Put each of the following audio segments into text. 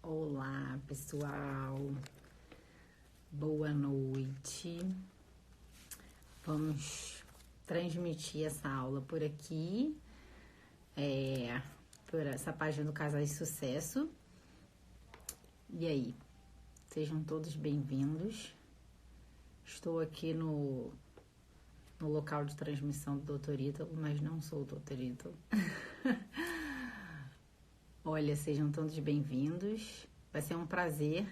Olá, pessoal. Boa noite. Vamos transmitir essa aula por aqui, por essa página do Casais de Sucesso. E aí, sejam todos bem-vindos. Estou aqui no local de transmissão do Dr. Ítalo, mas não sou o Dr. Ítalo. Olha, sejam todos bem-vindos. Vai ser um prazer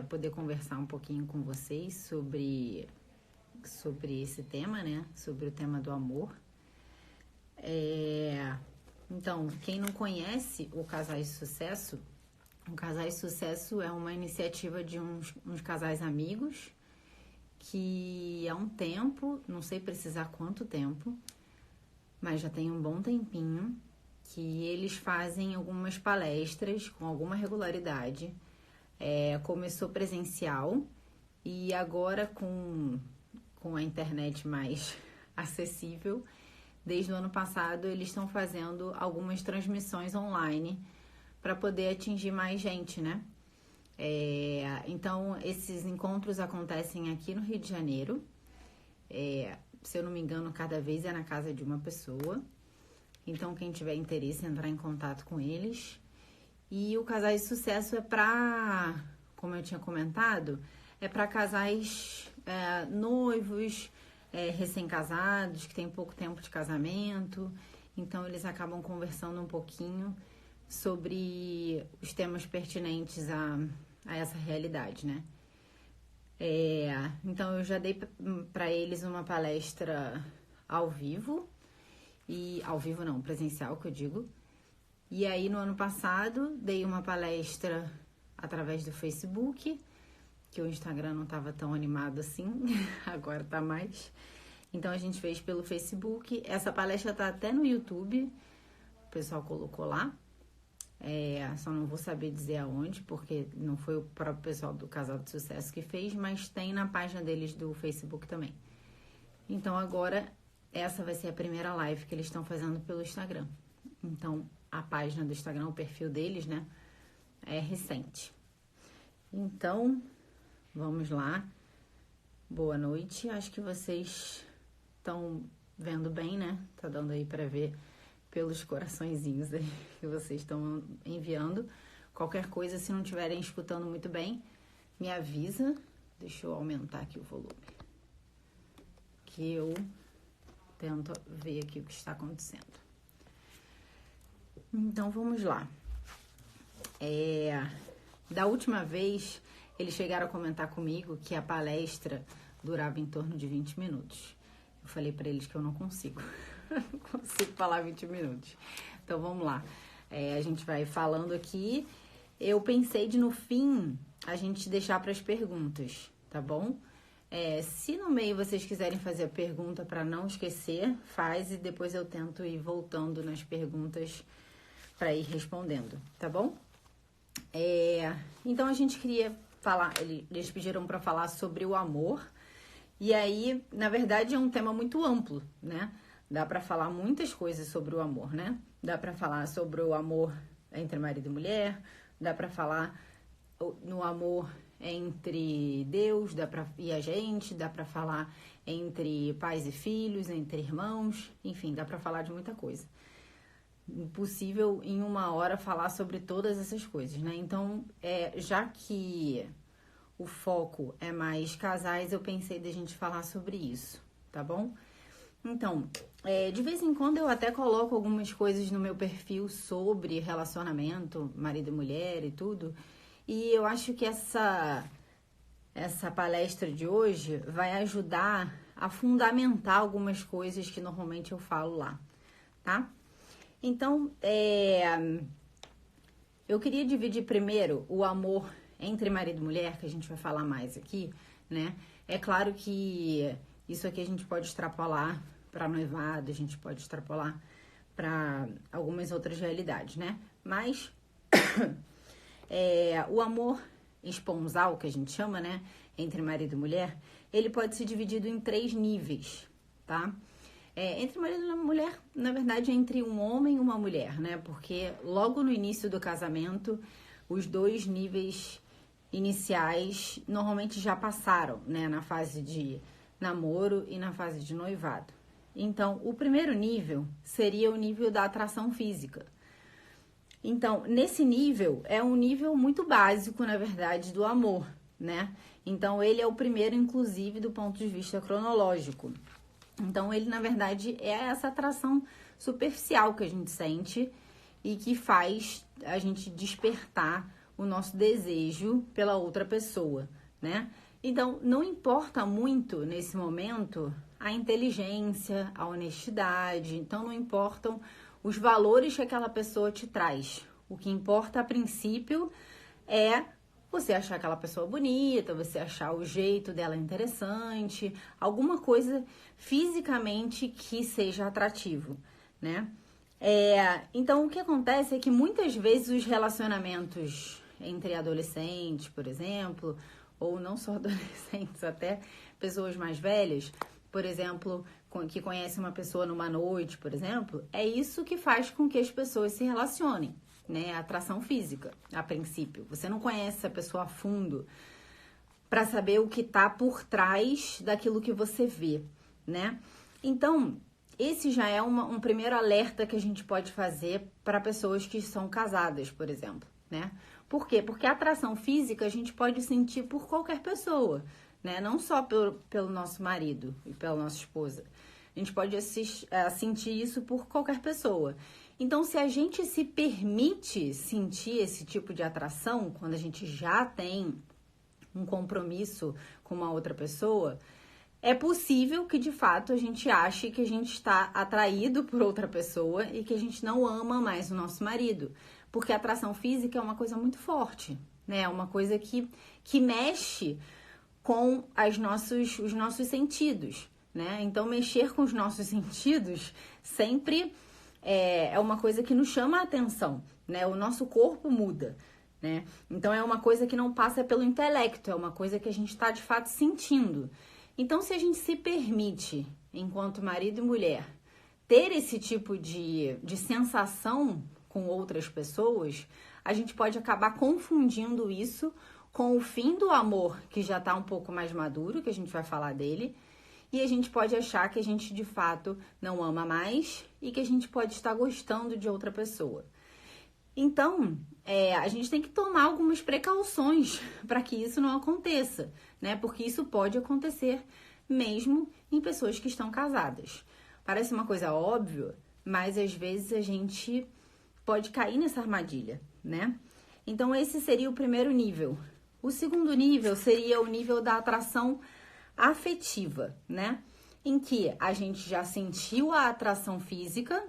poder conversar um pouquinho com vocês sobre esse tema, né? Sobre o tema do amor. Então, quem não conhece o Casais de Sucesso, o Casais de Sucesso é uma iniciativa de uns casais amigos que há um tempo, não sei precisar quanto tempo, mas já tem um bom tempinho, que eles fazem algumas palestras com alguma regularidade. Começou presencial e agora com a internet mais acessível, desde o ano passado eles estão fazendo algumas transmissões online para poder atingir mais gente, né? Então, esses encontros acontecem aqui no Rio de Janeiro. Se eu não me engano, cada vez é na casa de uma pessoa. Então, quem tiver interesse, entrar em contato com eles. E o Casais de Sucesso é para, como eu tinha comentado, é para casais noivos, recém-casados, que têm pouco tempo de casamento. Então, eles acabam conversando um pouquinho sobre os temas pertinentes a essa realidade, né? Então, eu já dei para eles uma palestra ao vivo. E ao vivo não, presencial que eu digo. E aí no ano passado dei uma palestra através do Facebook, que o Instagram não estava tão animado assim, agora tá mais. Então a gente fez pelo Facebook. Essa palestra tá até no YouTube, o pessoal colocou lá. Só não vou saber dizer aonde, porque não foi o próprio pessoal do Casal de Sucesso que fez, mas tem na página deles do Facebook também. Então agora essa vai ser a primeira live que eles estão fazendo pelo Instagram. Então, a página do Instagram, o perfil deles, né, é recente. Então, vamos lá. Boa noite. Acho que vocês estão vendo bem, né? Tá dando aí para ver pelos coraçõezinhos aí que vocês estão enviando. Qualquer coisa, se não estiverem escutando muito bem, me avisa. Deixa eu aumentar aqui o volume. Que eu tento ver aqui o que está acontecendo. Então, vamos lá. Da última vez, eles chegaram a comentar comigo que a palestra durava em torno de 20 minutos. Eu falei para eles que eu não consigo. Não consigo falar 20 minutos. Então, vamos lá. A gente vai falando aqui. Eu pensei de, no fim, a gente deixar para as perguntas, tá bom? Se no meio vocês quiserem fazer a pergunta para não esquecer, faz e depois eu tento ir voltando nas perguntas para ir respondendo, tá bom? Então a gente queria falar, eles pediram para falar sobre o amor, e aí, na verdade, é um tema muito amplo, né? Dá para falar muitas coisas sobre o amor, né? Dá para falar sobre o amor entre marido e mulher, dá para falar no amor entre Deus e a gente, dá pra falar entre pais e filhos, entre irmãos, enfim, dá pra falar de muita coisa. Impossível em uma hora falar sobre todas essas coisas, né? Então, já que o foco é mais casais, eu pensei da gente falar sobre isso, tá bom? Então, de vez em quando eu até coloco algumas coisas no meu perfil sobre relacionamento, marido e mulher e tudo. E eu acho que essa palestra de hoje vai ajudar a fundamentar algumas coisas que normalmente eu falo lá, tá? Então, eu queria dividir primeiro o amor entre marido e mulher, que a gente vai falar mais aqui, né? É claro que isso aqui a gente pode extrapolar para noivado, a gente pode extrapolar para algumas outras realidades, né? Mas o amor esponsal, que a gente chama, né, entre marido e mulher, ele pode ser dividido em 3 níveis, tá? Entre marido e mulher, na verdade, entre um homem e uma mulher, né? Porque logo no início do casamento, os 2 níveis iniciais normalmente já passaram, né, na fase de namoro e na fase de noivado. Então, o primeiro nível seria o nível da atração física. Então, nesse nível, é um nível muito básico, na verdade, do amor, né? Então, ele é o primeiro, inclusive, do ponto de vista cronológico. Então, ele, na verdade, é essa atração superficial que a gente sente e que faz a gente despertar o nosso desejo pela outra pessoa, né? Então, não importa muito, nesse momento, a inteligência, a honestidade. Então, não importam os valores que aquela pessoa te traz. O que importa, a princípio, é você achar aquela pessoa bonita, você achar o jeito dela interessante, alguma coisa fisicamente que seja atrativo, né? Então, o que acontece é que muitas vezes os relacionamentos entre adolescentes, por exemplo, ou não só adolescentes, até pessoas mais velhas, por exemplo, que conhecem uma pessoa numa noite, por exemplo, é isso que faz com que as pessoas se relacionem, né? A atração física, a princípio. Você não conhece a pessoa a fundo para saber o que tá por trás daquilo que você vê, né? Então, esse já é um primeiro alerta que a gente pode fazer para pessoas que são casadas, por exemplo, né? Por quê? Porque a atração física a gente pode sentir por qualquer pessoa, né? Não só pelo nosso marido e pela nossa esposa. A gente pode sentir isso por qualquer pessoa. Então, se a gente se permite sentir esse tipo de atração, quando a gente já tem um compromisso com uma outra pessoa, é possível que, de fato, a gente ache que a gente está atraído por outra pessoa e que a gente não ama mais o nosso marido. Porque a atração física é uma coisa muito forte, né? É uma coisa que mexe com os nossos sentidos, né? Então, mexer com os nossos sentidos sempre é uma coisa que nos chama a atenção, né? O nosso corpo muda, né? Então, é uma coisa que não passa pelo intelecto, é uma coisa que a gente está, de fato, sentindo. Então, se a gente se permite, enquanto marido e mulher, ter esse tipo de sensação com outras pessoas, a gente pode acabar confundindo isso com o fim do amor, que já está um pouco mais maduro, que a gente vai falar dele, e a gente pode achar que a gente, de fato, não ama mais e que a gente pode estar gostando de outra pessoa. Então, a gente tem que tomar algumas precauções para que isso não aconteça, né? Porque isso pode acontecer mesmo em pessoas que estão casadas. Parece uma coisa óbvia, mas às vezes a gente pode cair nessa armadilha, né? Então, esse seria o primeiro nível. O segundo nível seria o nível da atração afetiva, né? Em que a gente já sentiu a atração física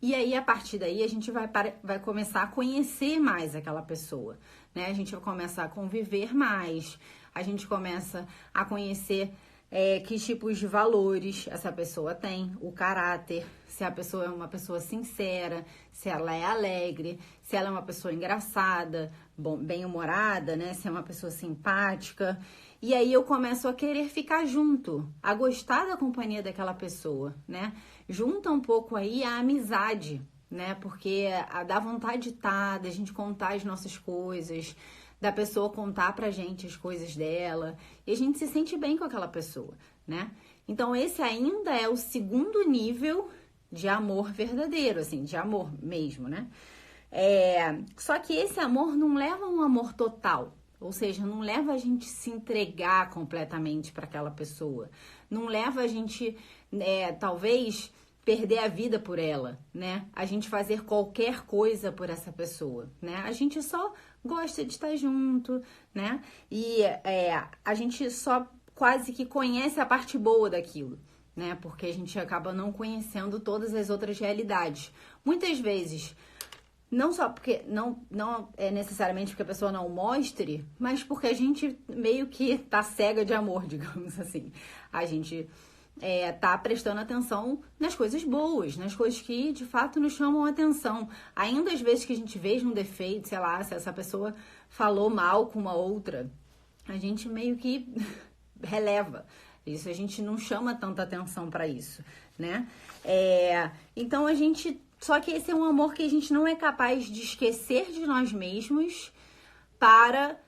e aí, a partir daí, a gente vai começar a conhecer mais aquela pessoa, né? A gente vai começar a conviver mais, a gente começa a conhecer que tipos de valores essa pessoa tem, o caráter, se a pessoa é uma pessoa sincera, se ela é alegre, se ela é uma pessoa engraçada, bem-humorada, né? Se é uma pessoa simpática. E aí eu começo a querer ficar junto, a gostar da companhia daquela pessoa, né? Junta um pouco aí a amizade, né? Porque dá vontade de estar, da gente contar as nossas coisas, da pessoa contar pra gente as coisas dela, e a gente se sente bem com aquela pessoa, né? Então, esse ainda é o segundo nível de amor verdadeiro, assim, de amor mesmo, né? Só que esse amor não leva a um amor total, ou seja, não leva a gente se entregar completamente para aquela pessoa, não leva a gente, talvez, perder a vida por ela, né? A gente fazer qualquer coisa por essa pessoa, né? A gente só gosta de estar junto, né? E a gente só quase que conhece a parte boa daquilo, né? Porque a gente acaba não conhecendo todas as outras realidades. Muitas vezes, não só porque não é necessariamente porque a pessoa não mostre, mas porque a gente meio que tá cega de amor, digamos assim. A gente tá prestando atenção nas coisas boas, nas coisas que de fato nos chamam a atenção. Ainda às vezes que a gente veja um defeito, sei lá, se essa pessoa falou mal com uma outra, a gente meio que releva. Isso, a gente não chama tanta atenção para isso, né? Então a gente Só que esse é um amor que a gente não é capaz de esquecer de nós mesmos para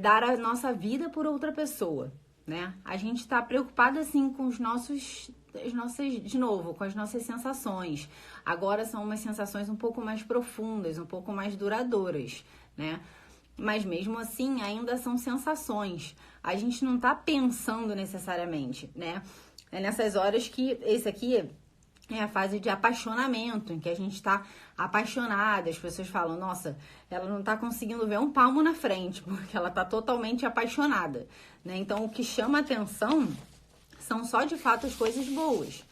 dar a nossa vida por outra pessoa, né? A gente tá preocupado, assim, com de novo, com as nossas sensações. Agora são umas sensações um pouco mais profundas, um pouco mais duradouras, né? Mas mesmo assim, ainda são sensações. A gente não tá pensando necessariamente, né? É nessas horas que esse aqui é a fase de apaixonamento, em que a gente tá apaixonada. As pessoas falam, nossa, ela não tá conseguindo ver um palmo na frente, porque ela tá totalmente apaixonada, né? Então, o que chama atenção são só, de fato, as coisas boas.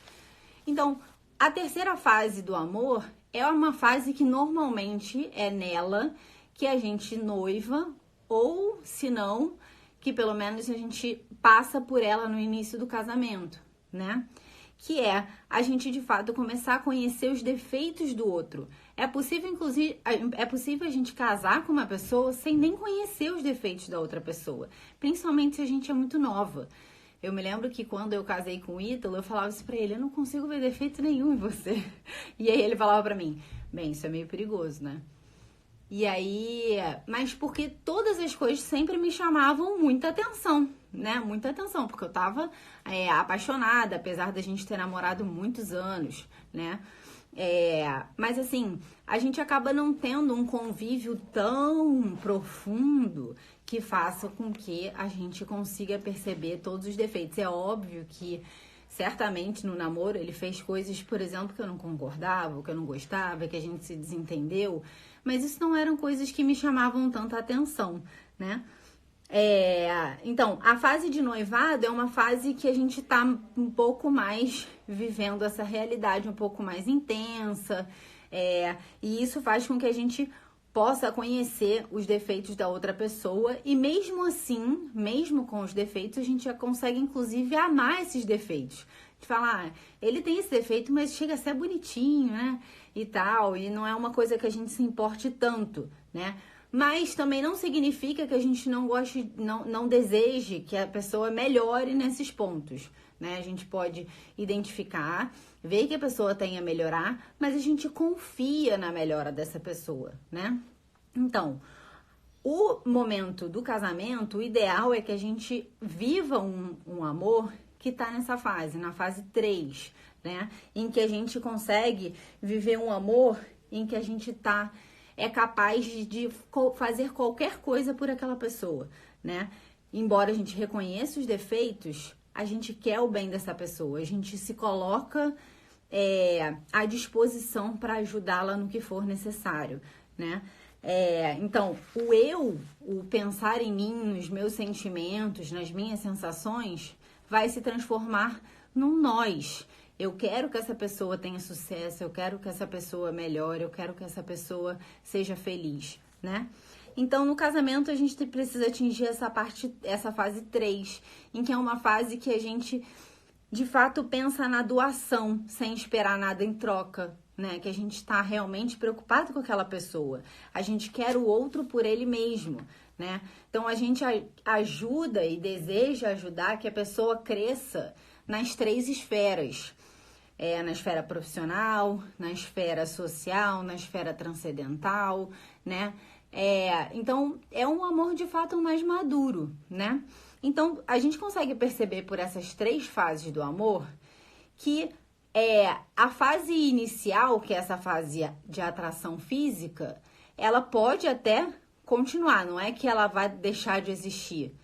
Então, a terceira fase do amor é uma fase que normalmente é nela que a gente noiva, ou, se não, que pelo menos a gente passa por ela no início do casamento, né? Que é a gente, de fato, começar a conhecer os defeitos do outro. É possível, inclusive, a gente casar com uma pessoa sem nem conhecer os defeitos da outra pessoa, principalmente se a gente é muito nova. Eu me lembro que quando eu casei com o Ítalo, eu falava isso pra ele, eu não consigo ver defeito nenhum em você. E aí ele falava pra mim, bem, isso é meio perigoso, né? E aí, mas porque todas as coisas sempre me chamavam muita atenção, né? Muita atenção, porque eu tava apaixonada, apesar da gente ter namorado muitos anos, né? Mas assim, a gente acaba não tendo um convívio tão profundo que faça com que a gente consiga perceber todos os defeitos. É óbvio que certamente no namoro ele fez coisas, por exemplo, que eu não concordava, que eu não gostava, que a gente se desentendeu, mas isso não eram coisas que me chamavam tanta atenção, né? Então, a fase de noivado é uma fase que a gente tá um pouco mais vivendo essa realidade um pouco mais intensa, e isso faz com que a gente possa conhecer os defeitos da outra pessoa e mesmo assim, mesmo com os defeitos, a gente já consegue inclusive amar esses defeitos. De falar, ele tem esse defeito, mas chega a ser bonitinho, né? E tal, e não é uma coisa que a gente se importe tanto, né? Mas também não significa que a gente não goste, não deseje que a pessoa melhore nesses pontos, né? A gente pode identificar, ver que a pessoa tem a melhorar, mas a gente confia na melhora dessa pessoa, né? Então, o momento do casamento, o ideal é que a gente viva um amor que tá nessa fase, na fase 3, né? Em que a gente consegue viver um amor em que a gente é capaz de fazer qualquer coisa por aquela pessoa, né? Embora a gente reconheça os defeitos, a gente quer o bem dessa pessoa, a gente se coloca à disposição para ajudá-la no que for necessário, né? Então, o pensar em mim, nos meus sentimentos, nas minhas sensações, vai se transformar num nós. Eu quero que essa pessoa tenha sucesso, eu quero que essa pessoa melhore, eu quero que essa pessoa seja feliz, né? Então, no casamento, a gente precisa atingir essa fase 3, em que é uma fase que a gente, de fato, pensa na doação, sem esperar nada em troca, né? Que a gente está realmente preocupado com aquela pessoa. A gente quer o outro por ele mesmo, né? Então, a gente ajuda e deseja ajudar que a pessoa cresça nas 3 esferas. Na esfera profissional, na esfera social, na esfera transcendental, né? Então, é um amor de fato mais maduro, né? Então, a gente consegue perceber por essas 3 fases do amor que a fase inicial, que é essa fase de atração física, ela pode até continuar, não é que ela vai deixar de existir,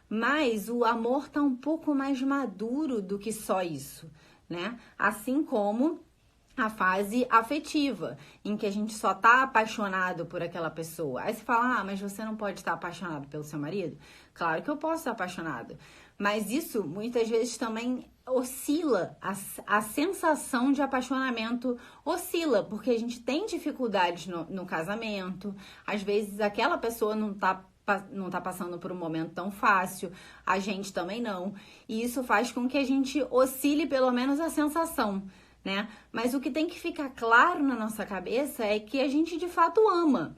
mas o amor tá um pouco mais maduro do que só isso, né? Assim como a fase afetiva, em que a gente só tá apaixonado por aquela pessoa. Aí você fala, mas você não pode estar apaixonado pelo seu marido? Claro que eu posso estar apaixonado, mas isso muitas vezes também oscila, a sensação de apaixonamento oscila, porque a gente tem dificuldades no casamento, às vezes aquela pessoa não tá passando por um momento tão fácil, a gente também não. E isso faz com que a gente oscile pelo menos a sensação, né? Mas o que tem que ficar claro na nossa cabeça é que a gente de fato ama,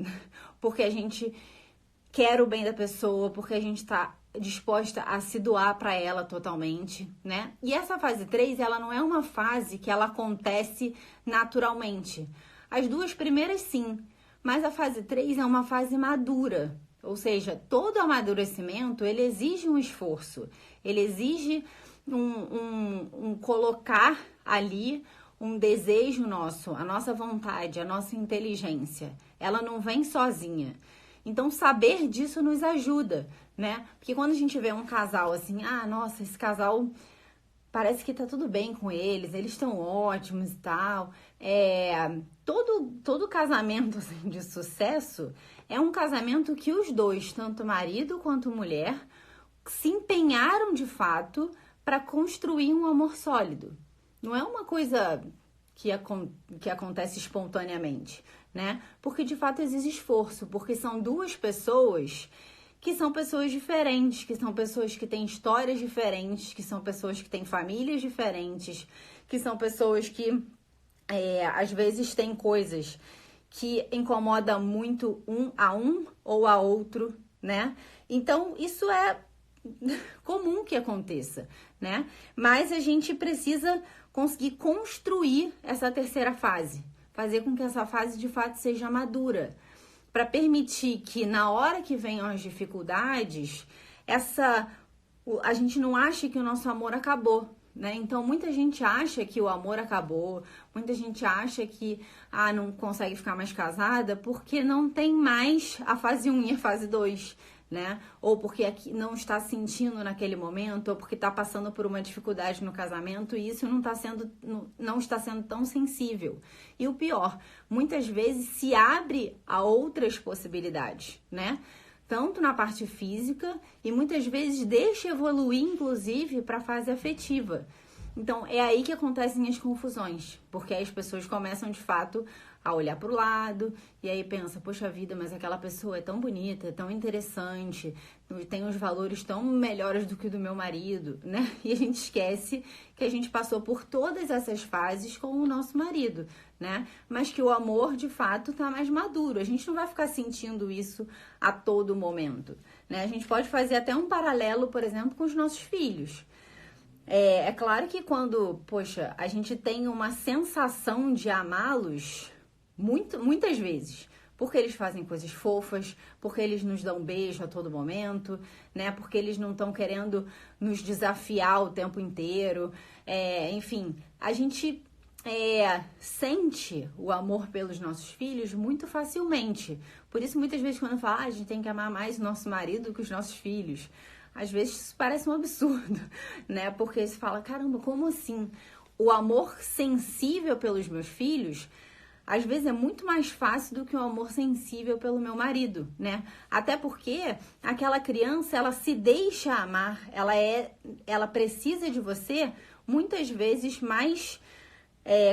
porque a gente quer o bem da pessoa, porque a gente tá disposta a se doar para ela totalmente, né? E essa fase 3, ela não é uma fase que ela acontece naturalmente. As duas primeiras sim, mas a fase 3 é uma fase madura. Ou seja, todo amadurecimento, ele exige um esforço, ele exige um colocar ali um desejo nosso, a nossa vontade, a nossa inteligência. Ela não vem sozinha. Então, saber disso nos ajuda, né? Porque quando a gente vê um casal assim, nossa, esse casal parece que tá tudo bem com eles, eles estão ótimos e tal. Todo casamento assim, de sucesso é um casamento que os dois, tanto marido quanto mulher, se empenharam de fato para construir um amor sólido. Não é uma coisa que acontece espontaneamente, né? Porque de fato exige esforço, porque são duas pessoas que são pessoas diferentes, que são pessoas que têm histórias diferentes, que são pessoas que têm famílias diferentes, que são pessoas que às vezes têm coisas que incomodam muito um ou a outro, né? Então isso é comum que aconteça, né? Mas a gente precisa conseguir construir essa terceira fase, fazer com que essa fase de fato seja madura, para permitir que na hora que venham as dificuldades, a gente não ache que o nosso amor acabou, né? Então muita gente acha que o amor acabou, muita gente acha que não consegue ficar mais casada porque não tem mais a fase 1 e a fase 2. Né? Ou porque não está sentindo naquele momento, ou porque está passando por uma dificuldade no casamento e isso não está sendo tão sensível. E o pior, muitas vezes se abre a outras possibilidades, né? Tanto na parte física e muitas vezes deixa evoluir, inclusive, para a fase afetiva. Então, é aí que acontecem as confusões, porque as pessoas começam, de fato, a olhar para o lado e aí pensa, poxa vida, mas aquela pessoa é tão bonita, é tão interessante, tem uns valores tão melhores do que o do meu marido, né? E a gente esquece que a gente passou por todas essas fases com o nosso marido, né? Mas que o amor, de fato, tá mais maduro. A gente não vai ficar sentindo isso a todo momento, né? A gente pode fazer até um paralelo, por exemplo, com os nossos filhos. É claro que quando, poxa, a gente tem uma sensação de amá-los muitas vezes, porque eles fazem coisas fofas, porque eles nos dão beijo a todo momento, né? Porque eles não estão querendo nos desafiar o tempo inteiro. Enfim, a gente sente o amor pelos nossos filhos muito facilmente. Por isso, muitas vezes, quando eu falo, a gente tem que amar mais o nosso marido que os nossos filhos, às vezes isso parece um absurdo, né? Porque você fala, caramba, como assim? O amor sensível pelos meus filhos, às vezes é muito mais fácil do que o amor sensível pelo meu marido, né? Até porque aquela criança, ela se deixa amar, ela precisa de você muitas vezes mais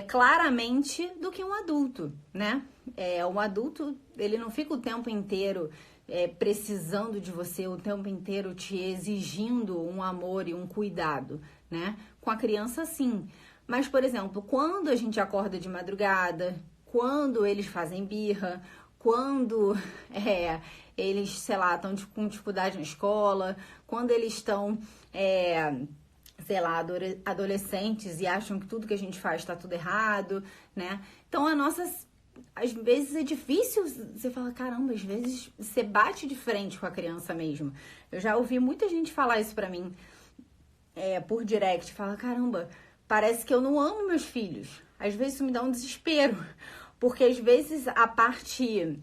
claramente do que um adulto, né? Um adulto, ele não fica o tempo inteiro precisando de você, o tempo inteiro te exigindo um amor e um cuidado, né? Com a criança, sim. Mas, por exemplo, quando a gente acorda de madrugada, quando eles fazem birra, quando eles, sei lá, estão com dificuldade na escola, quando eles estão, sei lá, adolescentes e acham que tudo que a gente faz está tudo errado, né? Então, às vezes é difícil, você fala, caramba, às vezes você bate de frente com a criança mesmo. Eu já ouvi muita gente falar isso pra mim por direct, fala, caramba, parece que eu não amo meus filhos. Às vezes isso me dá um desespero, porque às vezes a parte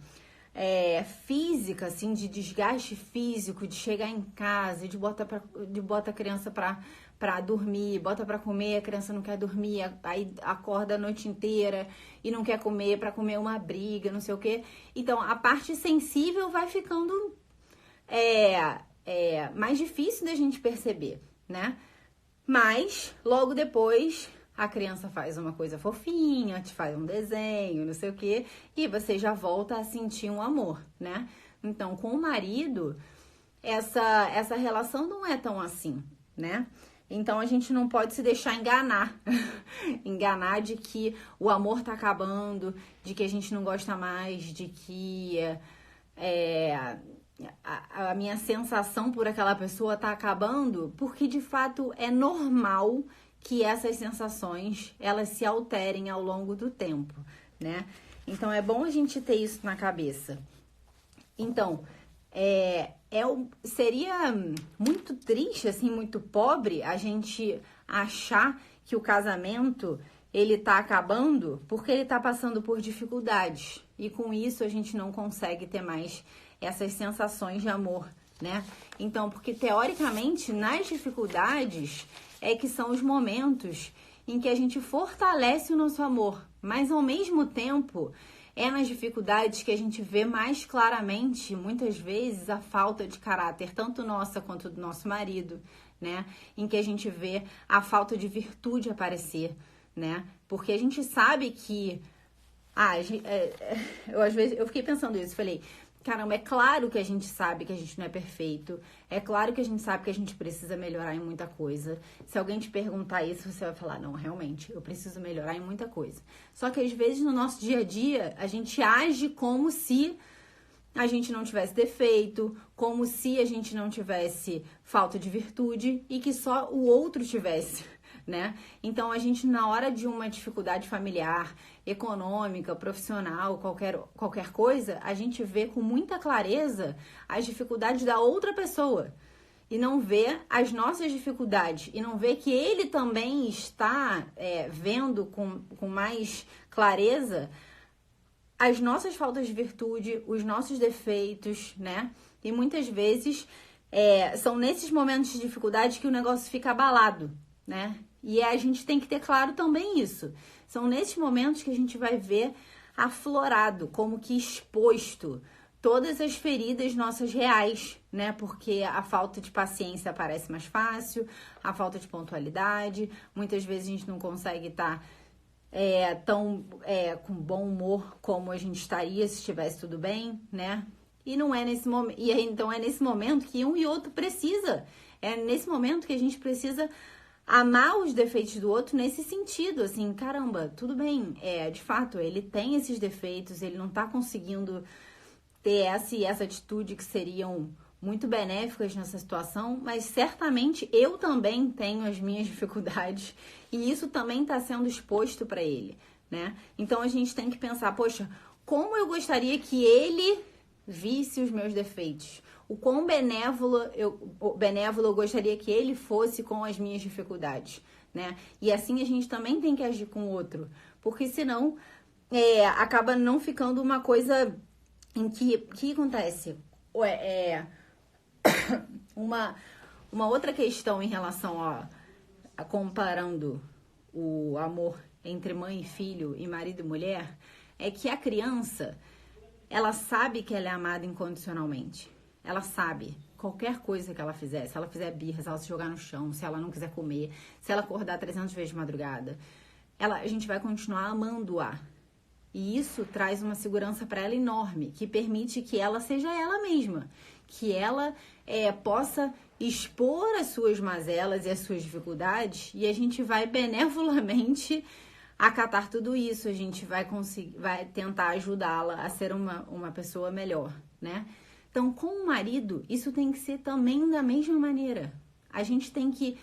física, assim, de desgaste físico, de chegar em casa, de botar a criança pra dormir, bota pra comer, a criança não quer dormir, aí acorda a noite inteira e não quer comer, pra comer uma briga, não sei o quê. Então, a parte sensível vai ficando mais difícil da gente perceber, né? Mas, logo depois, a criança faz uma coisa fofinha, te faz um desenho, não sei o quê, e você já volta a sentir um amor, né? Então, com o marido, essa relação não é tão assim, né? Então, a gente não pode se deixar enganar. Enganar de que o amor tá acabando, de que a gente não gosta mais, de que a minha sensação por aquela pessoa tá acabando, porque de fato é normal que essas sensações elas se alterem ao longo do tempo, né? Então é bom a gente ter isso na cabeça. Então, seria muito triste, assim, muito pobre a gente achar que o casamento ele tá acabando porque ele tá passando por dificuldades. E com isso a gente não consegue ter mais essas sensações de amor, né? Então, porque teoricamente nas dificuldades é que são os momentos em que a gente fortalece o nosso amor, mas ao mesmo tempo é nas dificuldades que a gente vê mais claramente, muitas vezes, a falta de caráter, tanto nossa quanto do nosso marido, né? Em que a gente vê a falta de virtude aparecer, né? Porque a gente sabe que... às vezes, eu fiquei pensando isso, falei... Caramba, é claro que a gente sabe que a gente não é perfeito. É claro que a gente sabe que a gente precisa melhorar em muita coisa. Se alguém te perguntar isso, você vai falar, não, realmente, eu preciso melhorar em muita coisa. Só que às vezes no nosso dia a dia, a gente age como se a gente não tivesse defeito, como se a gente não tivesse falta de virtude e que só o outro tivesse, né? Então a gente, na hora de uma dificuldade familiar, econômica, profissional, qualquer coisa, a gente vê com muita clareza as dificuldades da outra pessoa e não vê as nossas dificuldades e não vê que ele também está vendo com mais clareza as nossas faltas de virtude, os nossos defeitos, né? E muitas vezes são nesses momentos de dificuldade que o negócio fica abalado, né? E a gente tem que ter claro também isso. São nesses momentos que a gente vai ver aflorado, como que exposto, todas as feridas nossas reais, né? Porque a falta de paciência aparece mais fácil, a falta de pontualidade, muitas vezes a gente não consegue estar tão com bom humor como a gente estaria se estivesse tudo bem, né? E não é nesse momento, e aí, então é nesse momento que um e outro precisa. É nesse momento que a gente precisa amar os defeitos do outro nesse sentido, assim, caramba, tudo bem, de fato, ele tem esses defeitos, ele não tá conseguindo ter essa e essa atitude que seriam muito benéficas nessa situação, mas certamente eu também tenho as minhas dificuldades e isso também está sendo exposto para ele, né? Então a gente tem que pensar, poxa, como eu gostaria que ele visse os meus defeitos? O quão benévolo eu gostaria que ele fosse com as minhas dificuldades, né? E assim a gente também tem que agir com o outro, porque senão acaba não ficando uma coisa em que acontece? Uma outra questão em relação a comparando o amor entre mãe e filho e marido e mulher é que a criança, ela sabe que ela é amada incondicionalmente. Ela sabe, qualquer coisa que ela fizer, se ela fizer birra, se ela se jogar no chão, se ela não quiser comer, se ela acordar 300 vezes de madrugada, a gente vai continuar amando-a. E isso traz uma segurança para ela enorme, que permite que ela seja ela mesma, que ela possa expor as suas mazelas e as suas dificuldades, e a gente vai benevolamente acatar tudo isso, a gente vai tentar ajudá-la a ser uma pessoa melhor, né? Então, com o marido, isso tem que ser também da mesma maneira. A gente tem que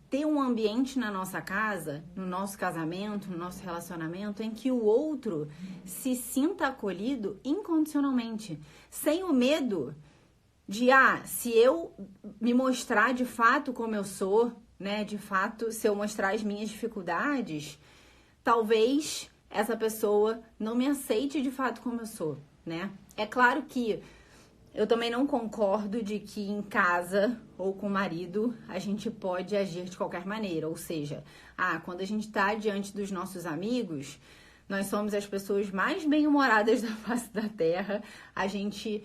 ter um ambiente na nossa casa, no nosso casamento, no nosso relacionamento, em que o outro se sinta acolhido incondicionalmente, sem o medo de, se eu me mostrar de fato como eu sou, né, de fato, se eu mostrar as minhas dificuldades, talvez essa pessoa não me aceite de fato como eu sou, né? É claro que eu também não concordo de que em casa ou com o marido a gente pode agir de qualquer maneira. Ou seja, quando a gente está diante dos nossos amigos, nós somos as pessoas mais bem-humoradas da face da terra. A gente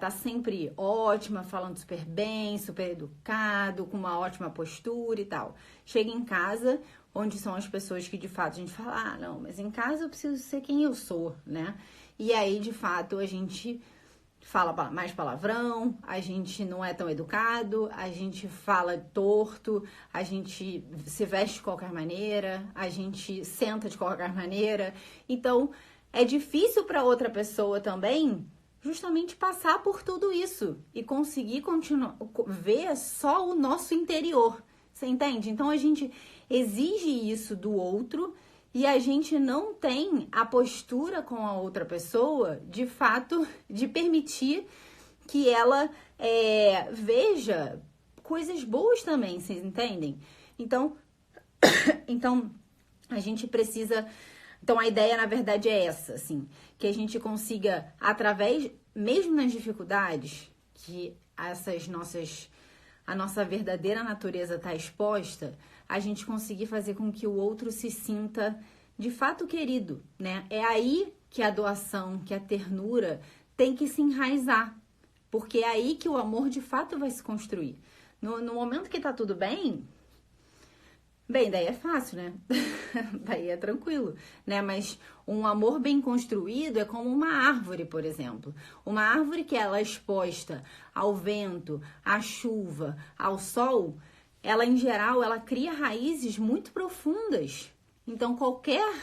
tá sempre ótima, falando super bem, super educado, com uma ótima postura e tal. Chega em casa, onde são as pessoas que de fato a gente fala, não, mas em casa eu preciso ser quem eu sou, né? E aí, de fato, a gente fala mais palavrão, a gente não é tão educado, a gente fala torto, a gente se veste de qualquer maneira, a gente senta de qualquer maneira. Então, é difícil para outra pessoa também justamente passar por tudo isso e conseguir continuar, ver só o nosso interior. Você entende? Então a gente exige isso do outro e a gente não tem a postura com a outra pessoa, de fato, de permitir que ela veja coisas boas também, vocês entendem? Então a gente precisa. Então a ideia, na verdade, é essa, assim, que a gente consiga, através, mesmo nas dificuldades, que a nossa verdadeira natureza está exposta, a gente conseguir fazer com que o outro se sinta de fato querido, né? É aí que a doação, que a ternura tem que se enraizar, porque é aí que o amor de fato vai se construir. No momento que tá tudo bem, daí é fácil, né? Daí é tranquilo, né? Mas um amor bem construído é como uma árvore, por exemplo. Uma árvore que ela é exposta ao vento, à chuva, ao sol, ela, em geral, ela cria raízes muito profundas. Então, qualquer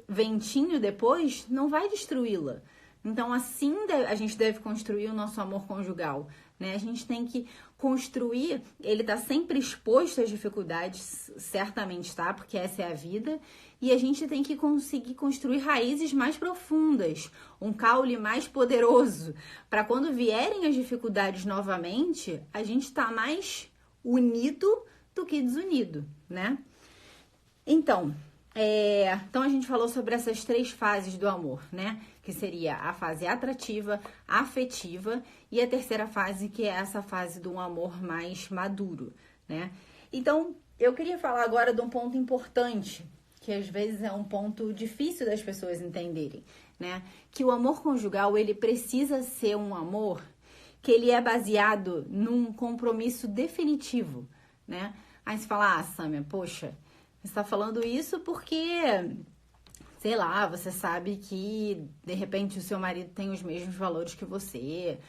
ventinho depois não vai destruí-la. Então, assim, a gente deve construir o nosso amor conjugal, né? A gente tem que construir, ele tá sempre exposto às dificuldades, certamente tá, porque essa é a vida, e a gente tem que conseguir construir raízes mais profundas, um caule mais poderoso, para quando vierem as dificuldades novamente, a gente tá mais unido do que desunido, né? Então a gente falou sobre essas 3 fases do amor, né? Que seria a fase atrativa, afetiva e a terceira fase, que é essa fase do amor mais maduro, né? Então, eu queria falar agora de um ponto importante, que às vezes é um ponto difícil das pessoas entenderem, né? Que o amor conjugal, ele precisa ser um amor que ele é baseado num compromisso definitivo, né? Aí você fala, Sâmia, poxa, você está falando isso porque, sei lá, você sabe que, de repente, o seu marido tem os mesmos valores que você.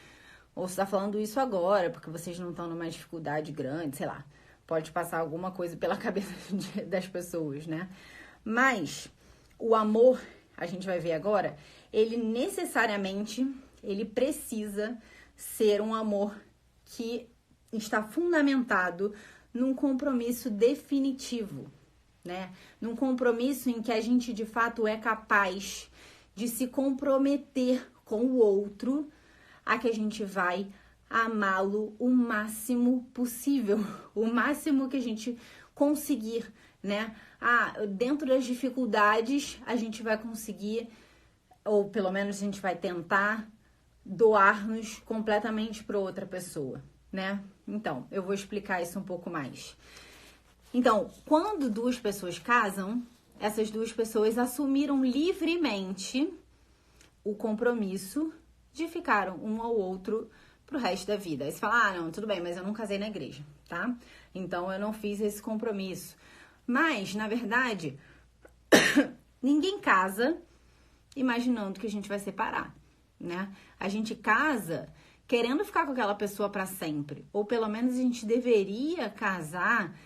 Ou você está falando isso agora porque vocês não estão numa dificuldade grande, sei lá. Pode passar alguma coisa pela cabeça das pessoas, né? Mas o amor, a gente vai ver agora, ele necessariamente, ele precisa ser um amor que está fundamentado num compromisso definitivo, né? Num compromisso em que a gente de fato é capaz de se comprometer com o outro a que a gente vai amá-lo o máximo possível, o máximo que a gente conseguir, né? Dentro das dificuldades a gente vai conseguir, ou pelo menos a gente vai tentar doar-nos completamente para outra pessoa, né? Então, eu vou explicar isso um pouco mais. Então, quando 2 pessoas casam, essas 2 pessoas assumiram livremente o compromisso de ficar um ao outro pro resto da vida. Aí você fala, não, tudo bem, mas eu não casei na igreja, tá? Então, eu não fiz esse compromisso. Mas, na verdade, ninguém casa imaginando que a gente vai separar, né? A gente casa querendo ficar com aquela pessoa para sempre. Ou, pelo menos, a gente deveria casar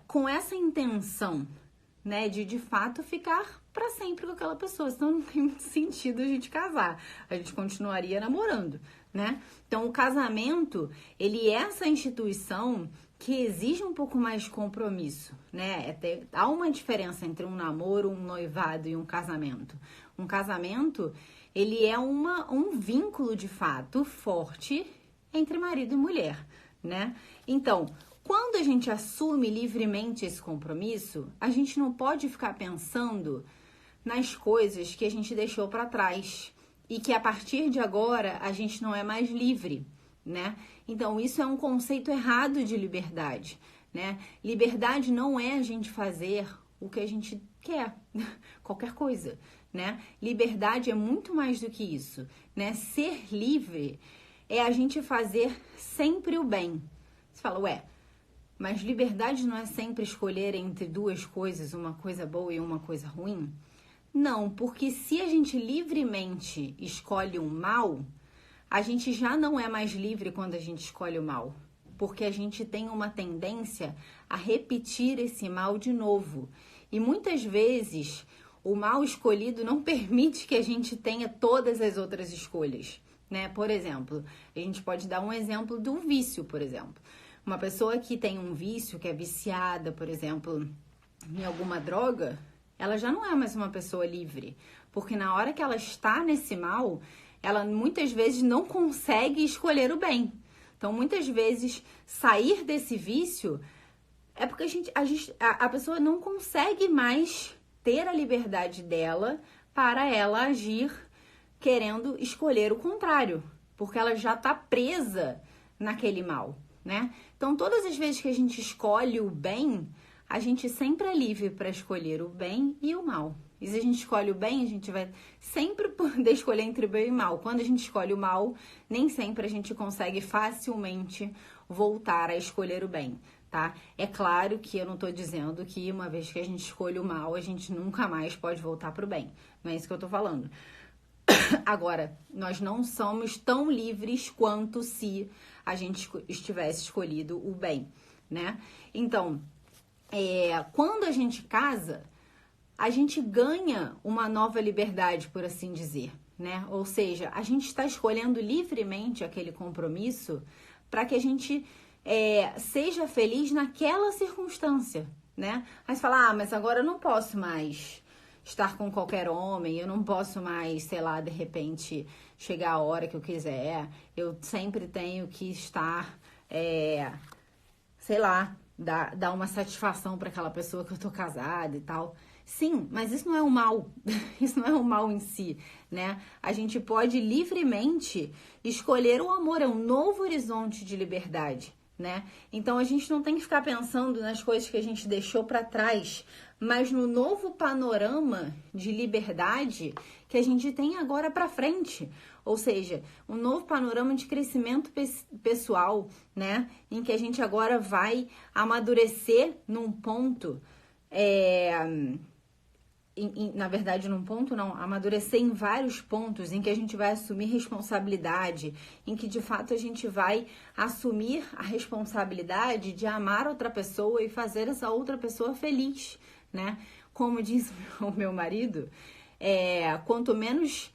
com essa intenção, né, de fato ficar para sempre com aquela pessoa, senão não tem muito sentido a gente casar, a gente continuaria namorando, né? Então o casamento, ele é essa instituição que exige um pouco mais de compromisso, né? Há uma diferença entre um namoro, um noivado e um casamento. Um casamento, ele é um vínculo de fato forte entre marido e mulher, né? Então, quando a gente assume livremente esse compromisso, a gente não pode ficar pensando nas coisas que a gente deixou para trás e que a partir de agora a gente não é mais livre, né? Então, isso é um conceito errado de liberdade, né? Liberdade não é a gente fazer o que a gente quer, qualquer coisa, né? Liberdade é muito mais do que isso, né? Ser livre é a gente fazer sempre o bem. Você fala, mas liberdade não é sempre escolher entre 2 coisas, uma coisa boa e uma coisa ruim? Não, porque se a gente livremente escolhe o mal, a gente já não é mais livre quando a gente escolhe o mal. Porque a gente tem uma tendência a repetir esse mal de novo. E muitas vezes o mal escolhido não permite que a gente tenha todas as outras escolhas, né? Por exemplo, a gente pode dar um exemplo do vício, por exemplo. Uma pessoa que tem um vício, que é viciada, por exemplo, em alguma droga, ela já não é mais uma pessoa livre, porque na hora que ela está nesse mal, ela muitas vezes não consegue escolher o bem. Então, muitas vezes, sair desse vício é porque a pessoa não consegue mais ter a liberdade dela para ela agir querendo escolher o contrário, porque ela já está presa naquele mal, né? Então, todas as vezes que a gente escolhe o bem, a gente sempre é livre para escolher o bem e o mal. E se a gente escolhe o bem, a gente vai sempre poder escolher entre bem e mal. Quando a gente escolhe o mal, nem sempre a gente consegue facilmente voltar a escolher o bem, tá? É claro que eu não tô dizendo que uma vez que a gente escolhe o mal, a gente nunca mais pode voltar pro bem. Não é isso que eu tô falando. Agora, nós não somos tão livres quanto se a gente estivesse escolhido o bem, né? Então, quando a gente casa, a gente ganha uma nova liberdade, por assim dizer, né? Ou seja, a gente está escolhendo livremente aquele compromisso para que a gente seja feliz naquela circunstância, né? Aí você fala, mas agora eu não posso mais estar com qualquer homem, eu não posso mais, sei lá, de repente, chegar a hora que eu quiser, eu sempre tenho que estar, sei lá, dar uma satisfação para aquela pessoa que eu tô casada e tal. Sim, mas isso não é um mal, isso não é um mal em si, né? A gente pode livremente escolher o amor, é um novo horizonte de liberdade, né? Então a gente não tem que ficar pensando nas coisas que a gente deixou para trás, mas no novo panorama de liberdade que a gente tem agora para frente. Ou seja, um novo panorama de crescimento pessoal, né? Em que a gente agora vai amadurecer num ponto, na verdade, num ponto não, amadurecer em vários pontos em que a gente vai assumir responsabilidade, em que de fato a gente vai assumir a responsabilidade de amar outra pessoa e fazer essa outra pessoa feliz, né? Como diz o meu marido, quanto menos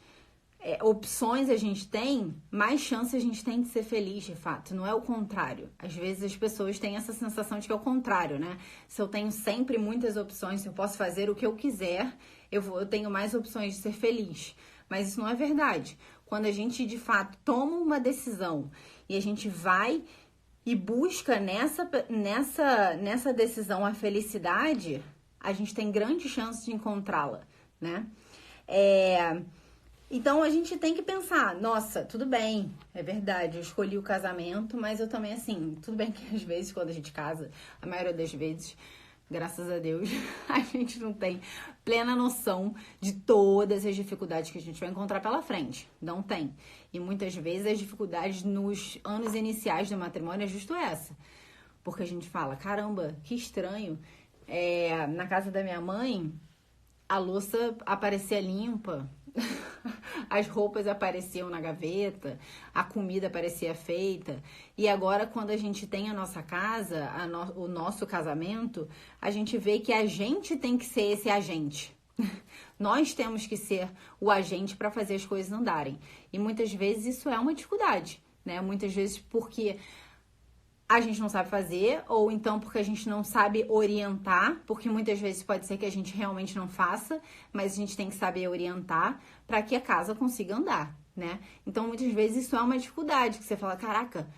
opções a gente tem, mais chance a gente tem de ser feliz, de fato. Não é o contrário. Às vezes as pessoas têm essa sensação de que é o contrário, né? Se eu tenho sempre muitas opções, se eu posso fazer o que eu quiser, eu tenho mais opções de ser feliz. Mas isso não é verdade. Quando a gente, de fato, toma uma decisão e a gente vai e busca nessa decisão a felicidade, a gente tem grande chance de encontrá-la, né? Então, a gente tem que pensar, nossa, tudo bem, é verdade, eu escolhi o casamento, mas eu também, assim, tudo bem que às vezes, quando a gente casa, a maioria das vezes, graças a Deus, a gente não tem plena noção de todas as dificuldades que a gente vai encontrar pela frente. Não tem. E muitas vezes as dificuldades nos anos iniciais do matrimônio é justo essa. Porque a gente fala, caramba, que estranho, na casa da minha mãe, a louça aparecia limpa, as roupas apareciam na gaveta, a comida parecia feita. E agora, quando a gente tem a nossa casa, o nosso casamento, a gente vê que a gente tem que ser esse agente. Nós temos que ser o agente para fazer as coisas andarem. E muitas vezes isso é uma dificuldade, né? Muitas vezes porque a gente não sabe fazer, ou então porque a gente não sabe orientar, porque muitas vezes pode ser que a gente realmente não faça, mas a gente tem que saber orientar para que a casa consiga andar, né? Então, muitas vezes isso é uma dificuldade, que você fala, caraca,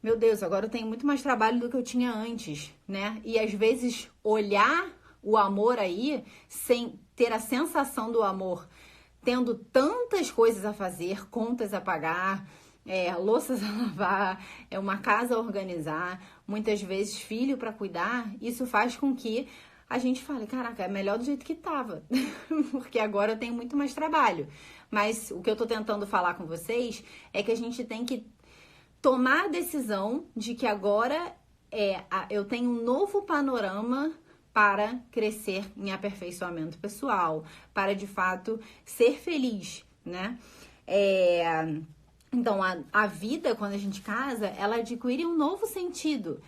meu Deus, agora eu tenho muito mais trabalho do que eu tinha antes, né? E às vezes olhar o amor aí, sem ter a sensação do amor, tendo tantas coisas a fazer, contas a pagar, louças a lavar, uma casa a organizar, muitas vezes filho para cuidar, isso faz com que a gente fale, caraca, é melhor do jeito que tava, porque agora eu tenho muito mais trabalho. Mas o que eu tô tentando falar com vocês é que a gente tem que tomar a decisão de que agora eu tenho um novo panorama para crescer em aperfeiçoamento pessoal, para de fato ser feliz, né? Então, a vida, quando a gente casa, ela adquire um novo sentido.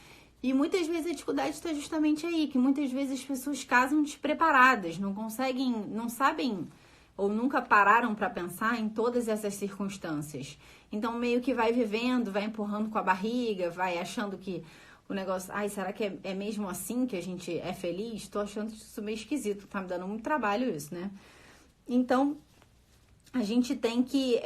E muitas vezes a dificuldade está justamente aí, que muitas vezes as pessoas casam despreparadas, não conseguem, não sabem ou nunca pararam para pensar em todas essas circunstâncias. Então meio que vai vivendo, vai empurrando com a barriga, vai achando que o negócio, ai, será que é mesmo assim que a gente é feliz? Tô achando isso meio esquisito, tá me dando muito trabalho isso, né? Então, a gente tem que,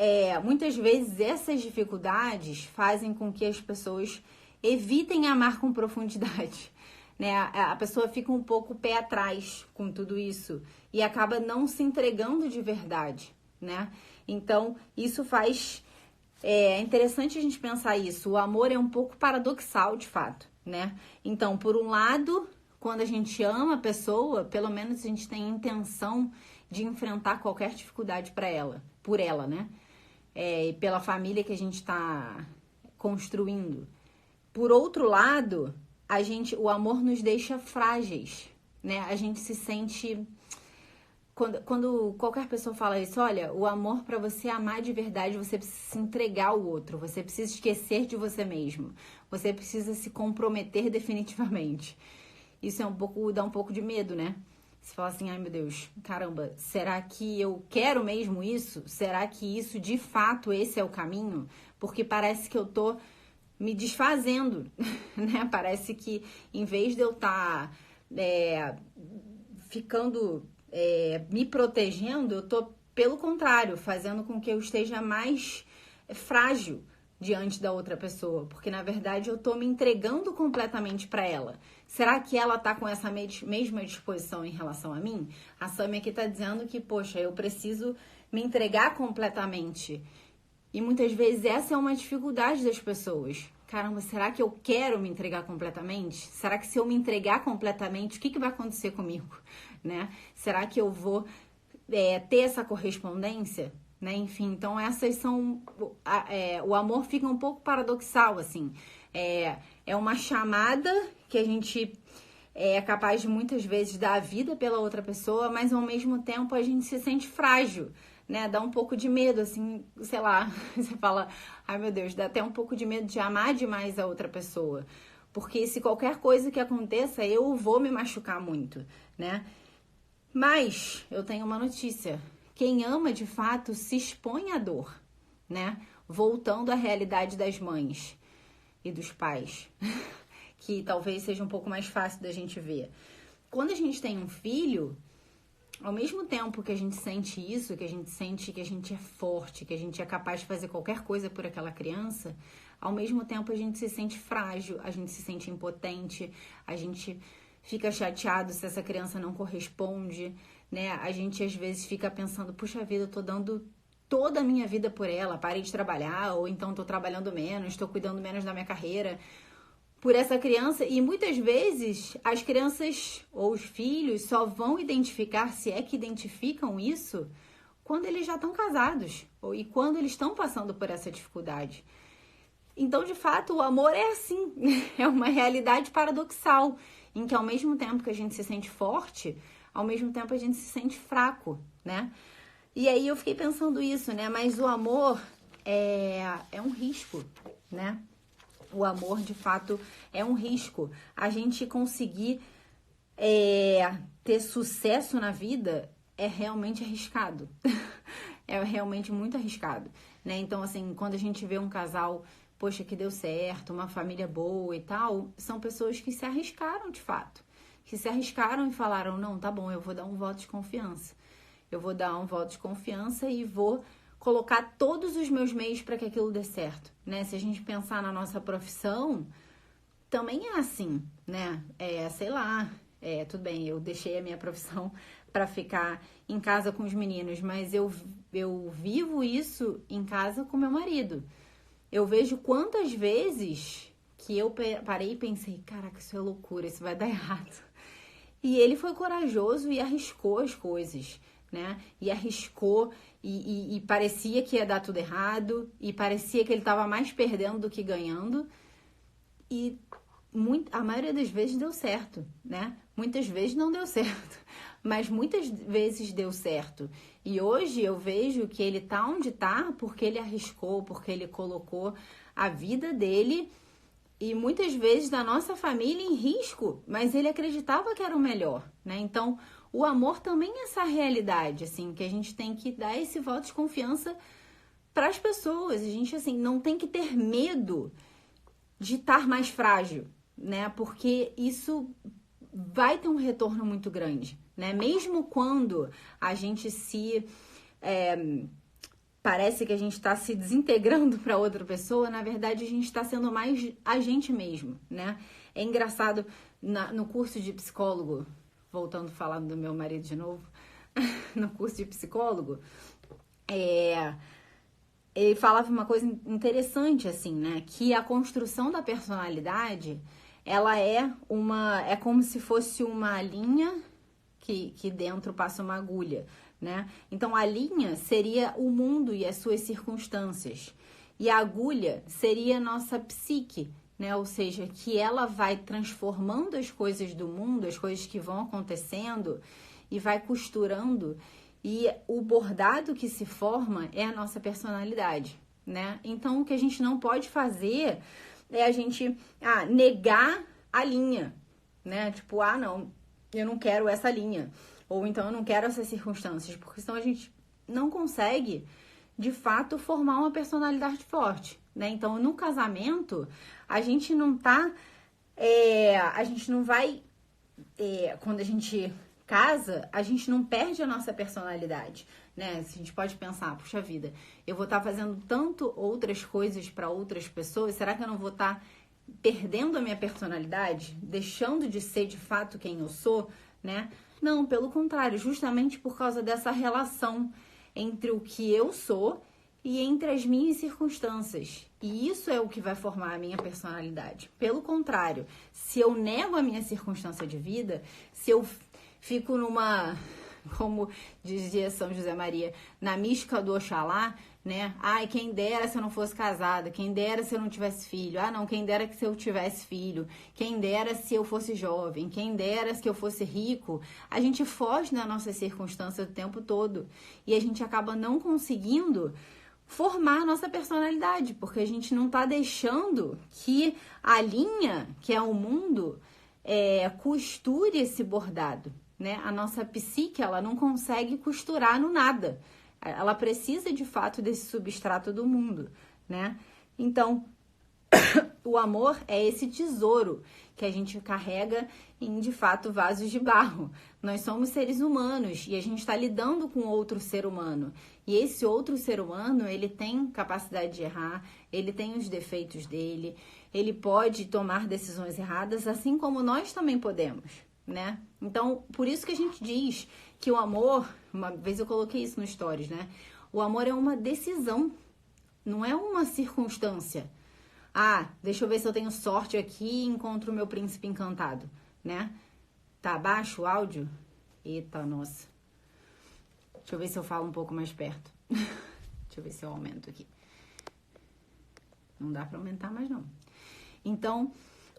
muitas vezes essas dificuldades fazem com que as pessoas evitem amar com profundidade, né? A pessoa fica um pouco pé atrás com tudo isso e acaba não se entregando de verdade, né? Então, isso faz... É interessante a gente pensar isso. O amor é um pouco paradoxal, de fato, né? Então, por um lado, quando a gente ama a pessoa, pelo menos a gente tem a intenção de enfrentar qualquer dificuldade por ela, né? E pela família que a gente está construindo. Por outro lado, o amor nos deixa frágeis, né? A gente se sente... Quando qualquer pessoa fala isso, olha, o amor, para você amar de verdade, você precisa se entregar ao outro, você precisa esquecer de você mesmo, você precisa se comprometer definitivamente. Isso dá um pouco de medo, né? Você fala assim, ai meu Deus, caramba, será que eu quero mesmo isso? Será que isso, de fato, esse é o caminho? Porque parece que eu tô me desfazendo, né? Parece que em vez de eu estar ficando... me protegendo, eu tô, pelo contrário, fazendo com que eu esteja mais frágil diante da outra pessoa, porque na verdade eu tô me entregando completamente para ela. Será que ela tá com essa mesma disposição em relação a mim? A Sammy aqui tá dizendo que, poxa, eu preciso me entregar completamente. E muitas vezes essa é uma dificuldade das pessoas. Caramba, será que eu quero me entregar completamente? Será que se eu me entregar completamente, o que vai acontecer comigo? Né? Será que eu vou ter essa correspondência? Né? Enfim, então essas são... o amor fica um pouco paradoxal, assim. É uma chamada que a gente é capaz de muitas vezes dar a vida pela outra pessoa, mas ao mesmo tempo a gente se sente frágil, né? Dá um pouco de medo, assim, sei lá, você fala, ai meu Deus, dá até um pouco de medo de amar demais a outra pessoa, porque se qualquer coisa que aconteça, eu vou me machucar muito, né? Mas eu tenho uma notícia, quem ama de fato se expõe à dor, né? Voltando à realidade das mães e dos pais, que talvez seja um pouco mais fácil da gente ver. Quando a gente tem um filho, ao mesmo tempo que a gente sente isso, que a gente sente que a gente é forte, que a gente é capaz de fazer qualquer coisa por aquela criança, ao mesmo tempo a gente se sente frágil, a gente se sente impotente, a gente fica chateado se essa criança não corresponde, né? A gente às vezes fica pensando, puxa vida, eu tô dando toda a minha vida por ela, parei de trabalhar, ou então tô trabalhando menos, tô cuidando menos da minha carreira por essa criança, e muitas vezes as crianças ou os filhos só vão identificar, se é que identificam isso, quando eles já estão casados e quando eles estão passando por essa dificuldade. Então, de fato, o amor é assim, é uma realidade paradoxal, em que ao mesmo tempo que a gente se sente forte, ao mesmo tempo a gente se sente fraco, né? E aí eu fiquei pensando isso, né? Mas o amor é um risco, né? O amor, de fato, é um risco. A gente conseguir ter sucesso na vida é realmente arriscado. É realmente muito arriscado, né? Então, assim, quando a gente vê um casal, poxa, que deu certo, uma família boa e tal, são pessoas que se arriscaram, de fato. Que se arriscaram e falaram, não, tá bom, eu vou dar um voto de confiança. Eu vou dar um voto de confiança e vou colocar todos os meus meios para que aquilo dê certo, né? Se a gente pensar na nossa profissão, também é assim, né? Sei lá, tudo bem, eu deixei a minha profissão para ficar em casa com os meninos, mas eu vivo isso em casa com meu marido. Eu vejo quantas vezes que eu parei e pensei, caraca, isso é loucura, isso vai dar errado. E ele foi corajoso e arriscou as coisas, né? E arriscou e parecia que ia dar tudo errado e parecia que ele estava mais perdendo do que ganhando e a maioria das vezes deu certo, né? Muitas vezes não deu certo, mas muitas vezes deu certo. E hoje eu vejo que ele tá onde tá porque ele arriscou, porque ele colocou a vida dele e muitas vezes da nossa família em risco, mas ele acreditava que era o melhor, né? Então, o amor também é essa realidade, assim, que a gente tem que dar esse voto de confiança para as pessoas. A gente, assim, não tem que ter medo de estar mais frágil, né? Porque isso vai ter um retorno muito grande, né? Mesmo quando a gente parece que a gente está se desintegrando para outra pessoa, na verdade a gente está sendo mais a gente mesmo, né? É engraçado, no curso de psicólogo, voltando a falar do meu marido de novo, no curso de psicólogo, ele falava uma coisa interessante, assim, né? Que a construção da personalidade, ela é como se fosse uma linha que dentro passa uma agulha, né? Então, a linha seria o mundo e as suas circunstâncias. E a agulha seria a nossa psique, né? Ou seja, que ela vai transformando as coisas do mundo, as coisas que vão acontecendo e vai costurando. E o bordado que se forma é a nossa personalidade, né? Então, o que a gente não pode fazer é a gente negar a linha, né? Tipo, não, eu não quero essa linha. Ou então eu não quero essas circunstâncias, porque senão a gente não consegue, de fato, formar uma personalidade forte, né? Então, no casamento, a gente não tá... a gente não vai... quando a gente casa, a gente não perde a nossa personalidade, né? A gente pode pensar, puxa vida, eu vou estar fazendo tanto outras coisas para outras pessoas, será que eu não vou estar perdendo a minha personalidade? Deixando de ser, de fato, quem eu sou, né? Não, pelo contrário, justamente por causa dessa relação entre o que eu sou e entre as minhas circunstâncias. E isso é o que vai formar a minha personalidade. Pelo contrário, se eu nego a minha circunstância de vida, se eu fico como dizia São José Maria, na mística do Oxalá, né? Ai, quem dera se eu não fosse casada, quem dera se eu não tivesse filho, não, quem dera que se eu tivesse filho, quem dera se eu fosse jovem, quem dera se eu fosse rico. A gente foge da nossa circunstância o tempo todo e a gente acaba não conseguindo formar a nossa personalidade, porque a gente não tá deixando que a linha, que é o mundo, costure esse bordado, né? A nossa psique, ela não consegue costurar no nada. Ela precisa, de fato, desse substrato do mundo, né? Então, o amor é esse tesouro que a gente carrega em, de fato, vasos de barro. Nós somos seres humanos e a gente está lidando com outro ser humano. E esse outro ser humano, ele tem capacidade de errar, ele tem os defeitos dele, ele pode tomar decisões erradas, assim como nós também podemos, né? Então, por isso que a gente diz que o amor, uma vez eu coloquei isso no Stories, né? O amor é uma decisão, não é uma circunstância. Deixa eu ver se eu tenho sorte aqui e encontro o meu príncipe encantado, né? Tá baixo o áudio? Eita, nossa. Deixa eu ver se eu falo um pouco mais perto. Deixa eu ver se eu aumento aqui. Não dá pra aumentar mais, não. Então,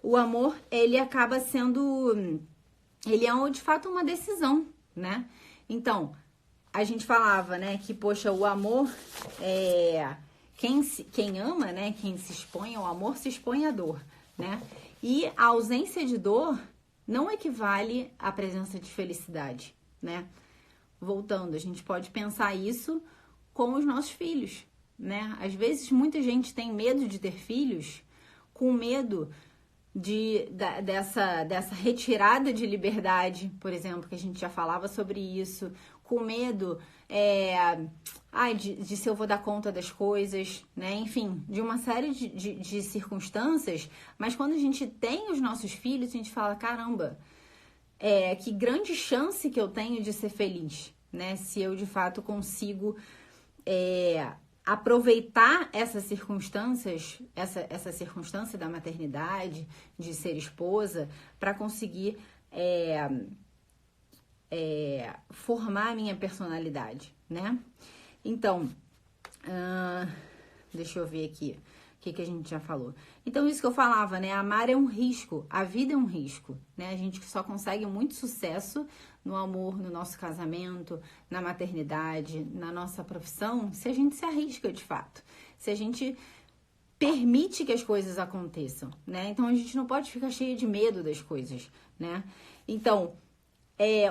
o amor, ele acaba sendo... Ele é, de fato, uma decisão, né? Então, a gente falava, né, que, poxa, o amor Quem ama, né, quem se expõe ao amor, se expõe à dor, né? E a ausência de dor não equivale à presença de felicidade, né? Voltando, a gente pode pensar isso com os nossos filhos, né? Às vezes, muita gente tem medo de ter filhos, com medo dessa retirada de liberdade, por exemplo, que a gente já falava sobre isso, com medo de se eu vou dar conta das coisas, né? Enfim, de uma série de circunstâncias, mas quando a gente tem os nossos filhos, a gente fala, caramba, que grande chance que eu tenho de ser feliz, né? Se eu, de fato, consigo aproveitar essas circunstâncias, essa circunstância da maternidade, de ser esposa, para conseguir formar a minha personalidade, né? Então, deixa eu ver aqui o que a gente já falou. Então, isso que eu falava, né? Amar é um risco, a vida é um risco, né? A gente só consegue muito sucesso no amor, no nosso casamento, na maternidade, na nossa profissão, se a gente se arrisca de fato. Se a gente permite que as coisas aconteçam, né? Então a gente não pode ficar cheio de medo das coisas, né? Então,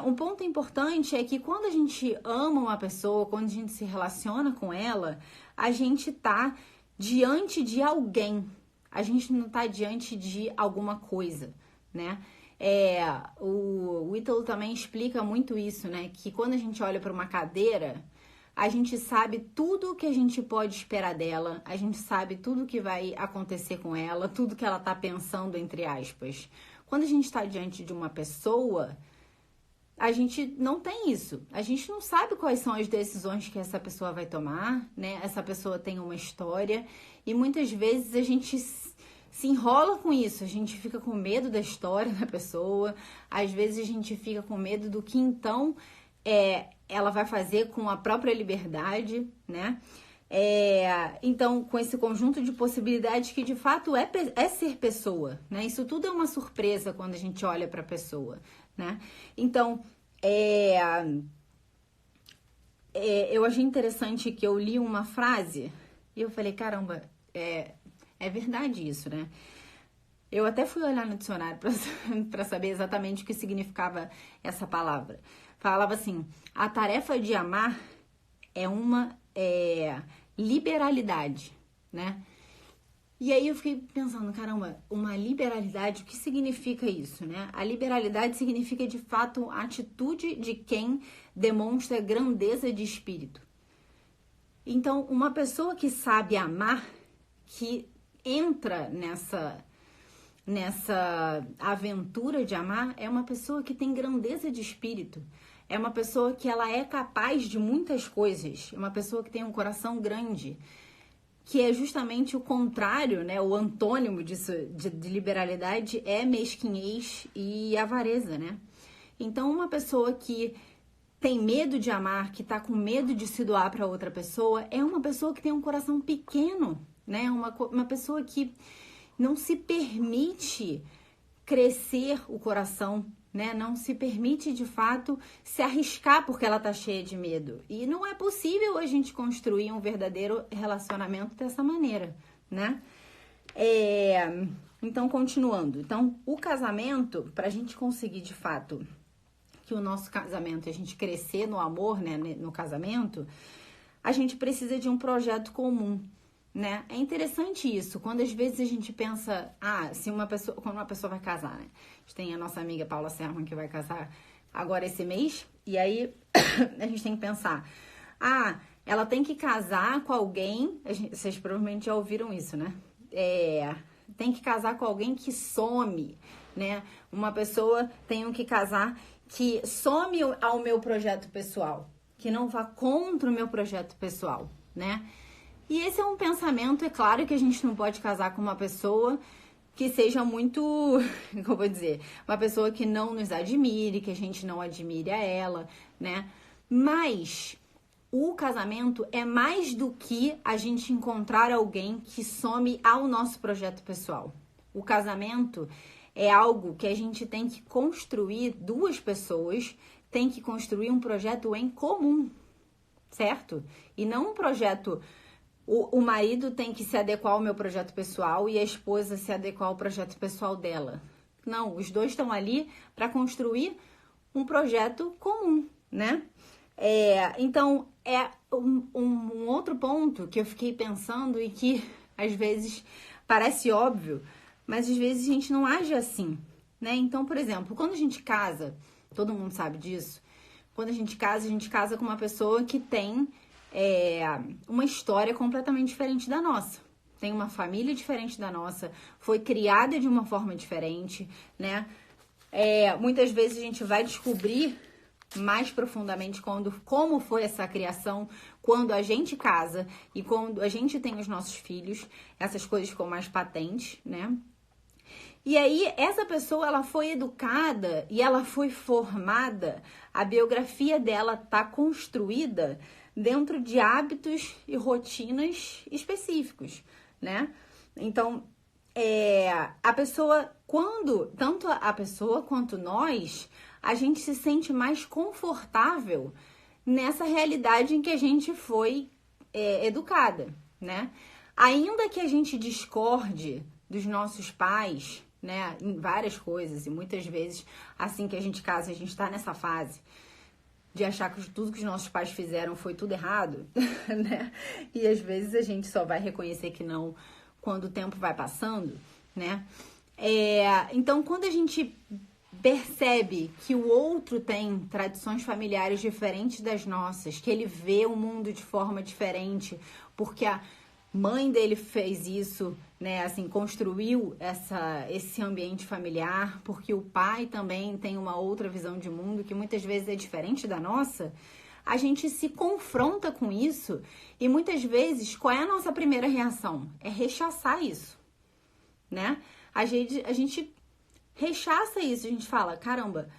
um ponto importante é que quando a gente ama uma pessoa, quando a gente se relaciona com ela, a gente tá diante de alguém, a gente não tá diante de alguma coisa, né? O Ítalo também explica muito isso, né? Que quando a gente olha para uma cadeira, a gente sabe tudo que a gente pode esperar dela, a gente sabe tudo que vai acontecer com ela, tudo que ela tá pensando, entre aspas. Quando a gente está diante de uma pessoa, a gente não tem isso. A gente não sabe quais são as decisões que essa pessoa vai tomar, né? Essa pessoa tem uma história e muitas vezes a gente se enrola com isso. A gente fica com medo da história da pessoa, às vezes a gente fica com medo do que então ela vai fazer com a própria liberdade, né? Então, com esse conjunto de possibilidades que de fato é ser pessoa, né? Isso tudo é uma surpresa quando a gente olha para a pessoa, né? Então, eu achei interessante que eu li uma frase e eu falei, caramba, é verdade isso, né? Eu até fui olhar no dicionário para saber exatamente o que significava essa palavra. Falava assim, a tarefa de amar é uma liberalidade, né? E aí eu fiquei pensando, caramba, uma liberalidade, o que significa isso, né? A liberalidade significa, de fato, a atitude de quem demonstra grandeza de espírito. Então, uma pessoa que sabe amar, que entra nessa aventura de amar, é uma pessoa que tem grandeza de espírito. É uma pessoa que ela é capaz de muitas coisas. É uma pessoa que tem um coração grande. Que é justamente o contrário, né? O antônimo disso, de liberalidade, é mesquinhez e avareza, né? Então, uma pessoa que tem medo de amar, que tá com medo de se doar para outra pessoa, é uma pessoa que tem um coração pequeno, né? Uma pessoa que não se permite crescer o coração, né? Não se permite, de fato, se arriscar porque ela tá cheia de medo. E não é possível a gente construir um verdadeiro relacionamento dessa maneira, né? Então, continuando. Então, o casamento, pra gente conseguir, de fato, que o nosso casamento, a gente crescer no amor, né, no casamento, a gente precisa de um projeto comum, né? É interessante isso, quando às vezes a gente pensa, quando uma pessoa vai casar, né? A gente tem a nossa amiga Paula Serman que vai casar agora esse mês, e aí a gente tem que pensar, ela tem que casar com alguém, vocês provavelmente já ouviram isso, né? Tem que casar com alguém que some, né? Uma pessoa tem que casar que some ao meu projeto pessoal, que não vá contra o meu projeto pessoal, né? E esse é um pensamento, é claro que a gente não pode casar com uma pessoa que seja muito, como eu vou dizer, uma pessoa que não nos admire, que a gente não admire a ela, né? Mas o casamento é mais do que a gente encontrar alguém que some ao nosso projeto pessoal. O casamento é algo que a gente tem que construir, duas pessoas têm que construir um projeto em comum, certo? E não um projeto... O marido tem que se adequar ao meu projeto pessoal e a esposa se adequar ao projeto pessoal dela. Não, os dois estão ali para construir um projeto comum, né? Então, um outro ponto que eu fiquei pensando e que às vezes parece óbvio, mas às vezes a gente não age assim, né? Então, por exemplo, quando a gente casa, todo mundo sabe disso, quando a gente casa com uma pessoa que tem uma história completamente diferente da nossa. Tem uma família diferente da nossa, foi criada de uma forma diferente, né? Muitas vezes a gente vai descobrir mais profundamente como foi essa criação quando a gente casa e quando a gente tem os nossos filhos, essas coisas ficam mais patentes, né? E aí, essa pessoa, ela foi educada e ela foi formada, a biografia dela tá construída dentro de hábitos e rotinas específicos, né? Então, a pessoa, tanto a pessoa quanto nós, a gente se sente mais confortável nessa realidade em que a gente foi educada, né? Ainda que a gente discorde dos nossos pais, né, em várias coisas, e muitas vezes, assim que a gente casa, a gente tá nessa fase de achar que tudo que os nossos pais fizeram foi tudo errado, né? E às vezes a gente só vai reconhecer que não quando o tempo vai passando, né? Então, quando a gente percebe que o outro tem tradições familiares diferentes das nossas, que ele vê o mundo de forma diferente, porque a mãe dele fez isso, né, assim, construiu esse ambiente familiar, porque o pai também tem uma outra visão de mundo que muitas vezes é diferente da nossa, a gente se confronta com isso e muitas vezes, qual é a nossa primeira reação? É rechaçar isso, né? A gente rechaça isso, a gente fala, caramba,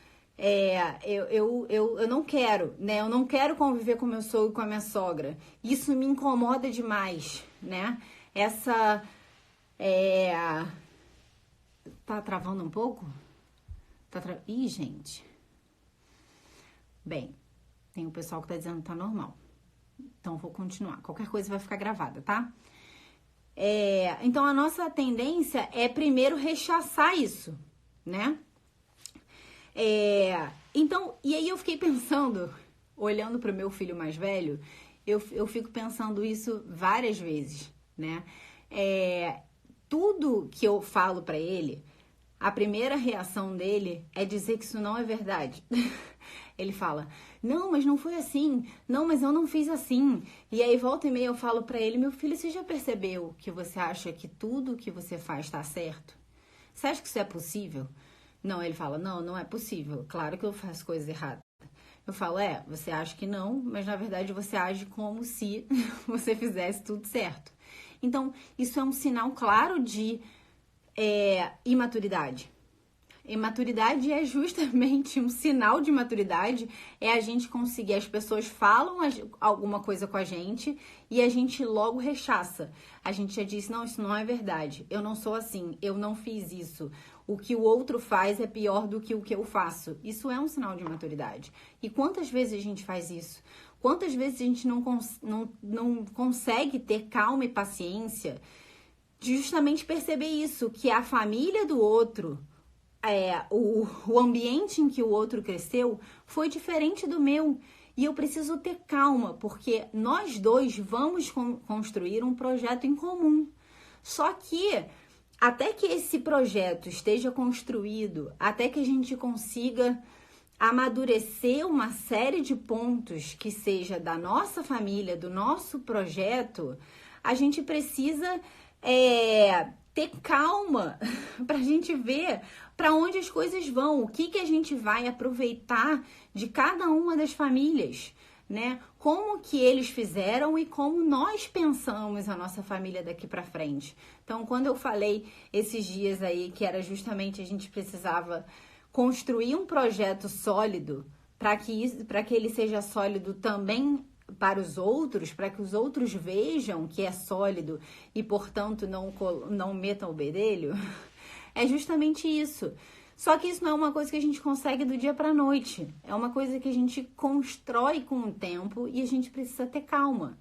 eu não quero, né? Eu não quero conviver com meu sogro e com a minha sogra. Isso me incomoda demais, né? Tá travando um pouco? Ih, gente. Bem, tem o pessoal que tá dizendo que tá normal. Então, vou continuar. Qualquer coisa vai ficar gravada, tá? Então, a nossa tendência é primeiro rechaçar isso, né? Então, e aí eu fiquei pensando, olhando para o meu filho mais velho, eu fico pensando isso várias vezes, né? Tudo que eu falo para ele, a primeira reação dele é dizer que isso não é verdade. Ele fala, não, mas não foi assim, não, mas eu não fiz assim. E aí, volta e meia, eu falo para ele, meu filho, você já percebeu que você acha que tudo que você faz está certo? Você acha que isso é possível? Não, ele fala, não, não é possível. Claro que eu faço coisas erradas. Eu falo, você acha que não, mas na verdade você age como se você fizesse tudo certo. Então, isso é um sinal claro de imaturidade. Imaturidade é justamente um sinal de maturidade, é a gente conseguir, as pessoas falam alguma coisa com a gente e a gente logo rechaça. A gente já diz, não, isso não é verdade, eu não sou assim, eu não fiz isso. O que o outro faz é pior do que o que eu faço. Isso é um sinal de maturidade. E quantas vezes a gente faz isso? Quantas vezes a gente não consegue ter calma e paciência de justamente perceber isso, que a família do outro, o ambiente em que o outro cresceu foi diferente do meu. E eu preciso ter calma, porque nós dois vamos construir um projeto em comum. Só que, até que esse projeto esteja construído, até que a gente consiga amadurecer uma série de pontos que seja da nossa família, do nosso projeto, a gente precisa ter calma para a gente ver para onde as coisas vão, o que a gente vai aproveitar de cada uma das famílias, né? Como que eles fizeram e como nós pensamos a nossa família daqui para frente. Então, quando eu falei esses dias aí que era justamente a gente precisava construir um projeto sólido para que ele seja sólido também para os outros, para que os outros vejam que é sólido e, portanto, não metam o bedelho, é justamente isso. Só que isso não é uma coisa que a gente consegue do dia para a noite. É uma coisa que a gente constrói com o tempo e a gente precisa ter calma.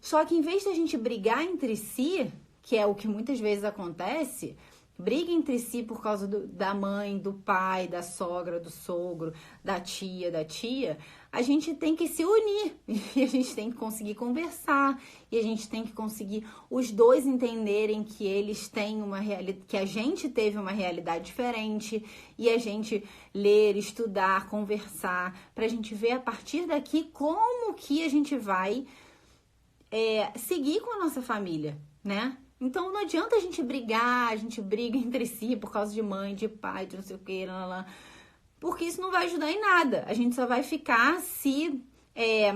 Só que em vez de a gente brigar entre si, que é o que muitas vezes acontece, briga entre si por causa da mãe, do pai, da sogra, do sogro, da tia, a gente tem que se unir e a gente tem que conseguir conversar e a gente tem que conseguir os dois entenderem que eles têm uma realidade, que a gente teve uma realidade diferente e a gente ler, estudar, conversar, pra gente ver a partir daqui como que a gente vai seguir com a nossa família, né? Então, não adianta a gente brigar, a gente briga entre si por causa de mãe, de pai, de não sei o que, porque isso não vai ajudar em nada. A gente só vai ficar se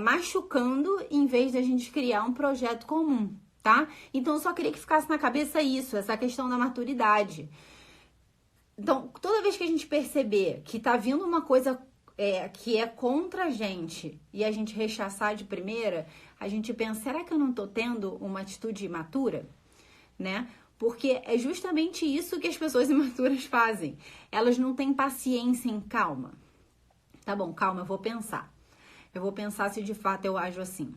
machucando em vez de a gente criar um projeto comum, tá? Então, eu só queria que ficasse na cabeça isso, essa questão da maturidade. Então, toda vez que a gente perceber que tá vindo uma coisa que é contra a gente e a gente rechaçar de primeira, a gente pensa, será que eu não tô tendo uma atitude imatura? Né? Porque é justamente isso que as pessoas imaturas fazem. Elas não têm paciência em calma. Tá bom, calma, eu vou pensar. Eu vou pensar se de fato eu ajo assim.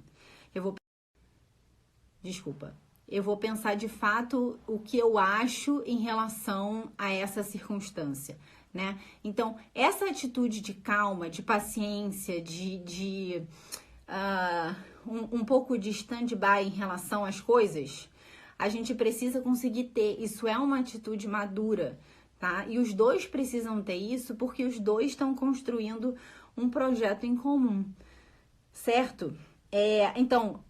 Desculpa. eu vou pensar de fato o que eu acho em relação a essa circunstância, né? Então, essa atitude de calma, de paciência, um pouco de stand-by em relação às coisas, a gente precisa conseguir ter. Isso é uma atitude madura, tá? E os dois precisam ter isso porque os dois estão construindo um projeto em comum, certo? Então,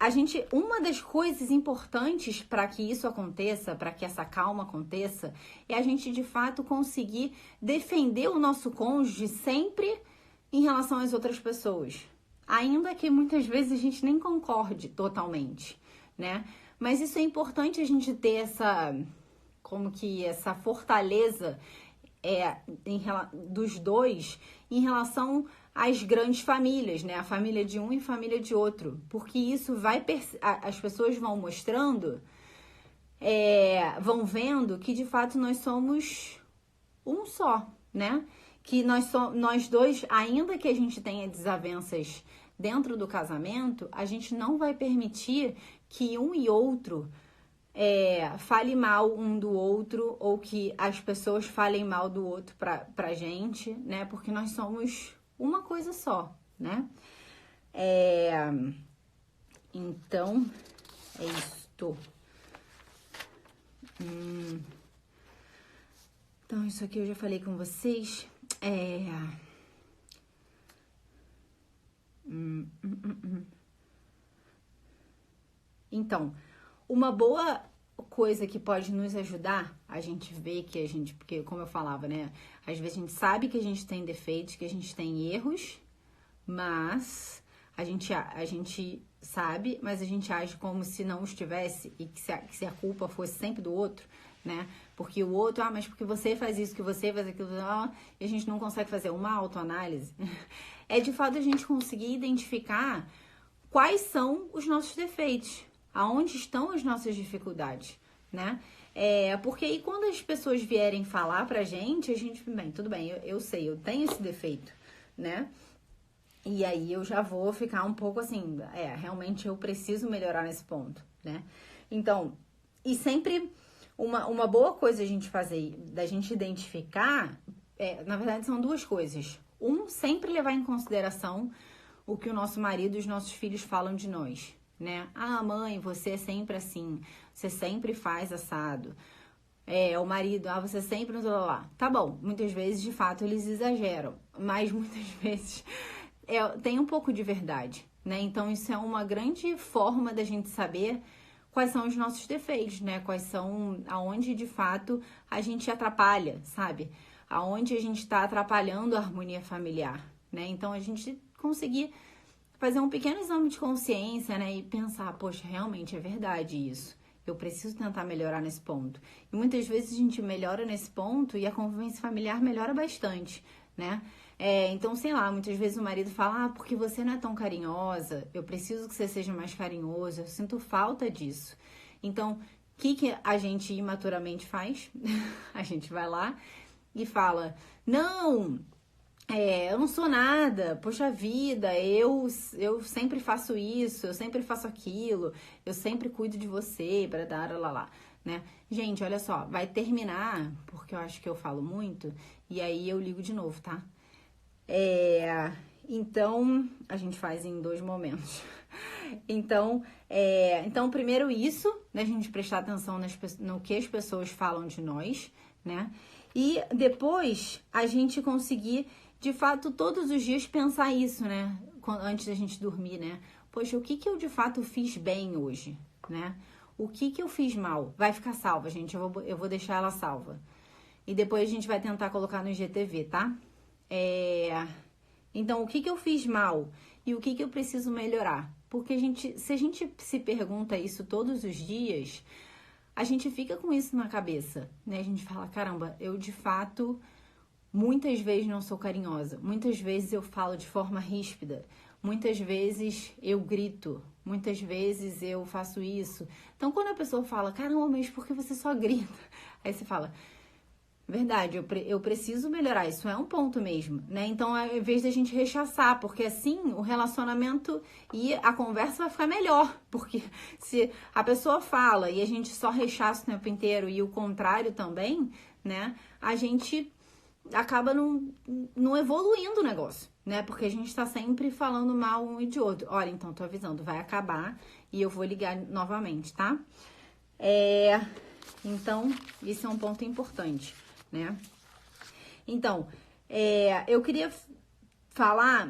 uma das coisas importantes para que isso aconteça, para que essa calma aconteça, é a gente de fato conseguir defender o nosso cônjuge sempre em relação às outras pessoas. Ainda que muitas vezes a gente nem concorde totalmente, né? Mas isso é importante a gente ter essa fortaleza dos dois em relação às grandes famílias, né? A família de um e a família de outro. Porque isso as pessoas vão mostrando, vão vendo que de fato nós somos um só, né? Que nós dois, ainda que a gente tenha desavenças dentro do casamento, a gente não vai permitir que um e outro fale mal um do outro ou que as pessoas falem mal do outro pra gente, né? Porque nós somos uma coisa só, né? Então, é isto. Então, isso aqui eu já falei com vocês. Então, uma boa coisa que pode nos ajudar, a gente vê porque como eu falava, né? Às vezes a gente sabe que a gente tem defeitos, que a gente tem erros, mas a gente sabe, mas a gente age como se não estivesse e que se a culpa fosse sempre do outro, né? Porque o outro, mas porque você faz isso, que você faz aquilo, e a gente não consegue fazer uma autoanálise. É de fato a gente conseguir identificar quais são os nossos defeitos, aonde estão as nossas dificuldades, né? Porque aí quando as pessoas vierem falar pra gente, a gente, bem, tudo bem, eu sei, eu tenho esse defeito, né? E aí eu já vou ficar um pouco assim, realmente eu preciso melhorar nesse ponto, né? Então, e sempre uma boa coisa a gente fazer, da gente identificar, na verdade são duas coisas. Sempre levar em consideração o que o nosso marido e os nossos filhos falam de nós, né? Mãe, você é sempre assim, você sempre faz assado. O marido, você sempre... lá. Tá bom, muitas vezes, de fato, eles exageram, mas muitas vezes tem um pouco de verdade, né? Então, isso é uma grande forma da gente saber quais são os nossos defeitos, né? Aonde, de fato, a gente atrapalha, sabe? Aonde a gente tá atrapalhando a harmonia familiar, né? Então, a gente conseguir fazer um pequeno exame de consciência, né? E pensar, poxa, realmente é verdade isso. Eu preciso tentar melhorar nesse ponto. E muitas vezes a gente melhora nesse ponto e a convivência familiar melhora bastante, né? Então, sei lá, muitas vezes o marido fala, porque você não é tão carinhosa, eu preciso que você seja mais carinhoso, eu sinto falta disso. Então, o que a gente imaturamente faz? A gente vai lá e fala, não... eu não sou nada, poxa vida, eu sempre faço isso, eu sempre faço aquilo, eu sempre cuido de você, lá, né? Gente, olha só, vai terminar, porque eu acho que eu falo muito, e aí eu ligo de novo, tá? Então, a gente faz em 2 momentos. Então, primeiro isso, né, a gente prestar atenção no que as pessoas falam de nós, né? E depois, a gente conseguir... de fato, todos os dias pensar isso, né? Antes da gente dormir, né? Poxa, o que eu de fato fiz bem hoje, né? O que eu fiz mal? Vai ficar salva, gente. Eu vou deixar ela salva. E depois a gente vai tentar colocar no IGTV, tá? Então, o que eu fiz mal? E o que eu preciso melhorar? Porque se a gente se pergunta isso todos os dias, a gente fica com isso na cabeça, né? A gente fala, caramba, eu de fato... muitas vezes não sou carinhosa, muitas vezes eu falo de forma ríspida, muitas vezes eu grito, muitas vezes eu faço isso. Então, quando a pessoa fala, caramba, mas por que você só grita? Aí você fala, verdade, eu preciso melhorar, isso é um ponto mesmo, né? Então, ao invés da gente rechaçar, porque assim o relacionamento e a conversa vai ficar melhor, porque se a pessoa fala e a gente só rechaça o tempo inteiro e o contrário também, né? A gente acaba não evoluindo o negócio, né? Porque a gente tá sempre falando mal um e de outro. Olha, então, tô avisando, vai acabar e eu vou ligar novamente, tá? Então, isso é um ponto importante, né? Então, eu queria falar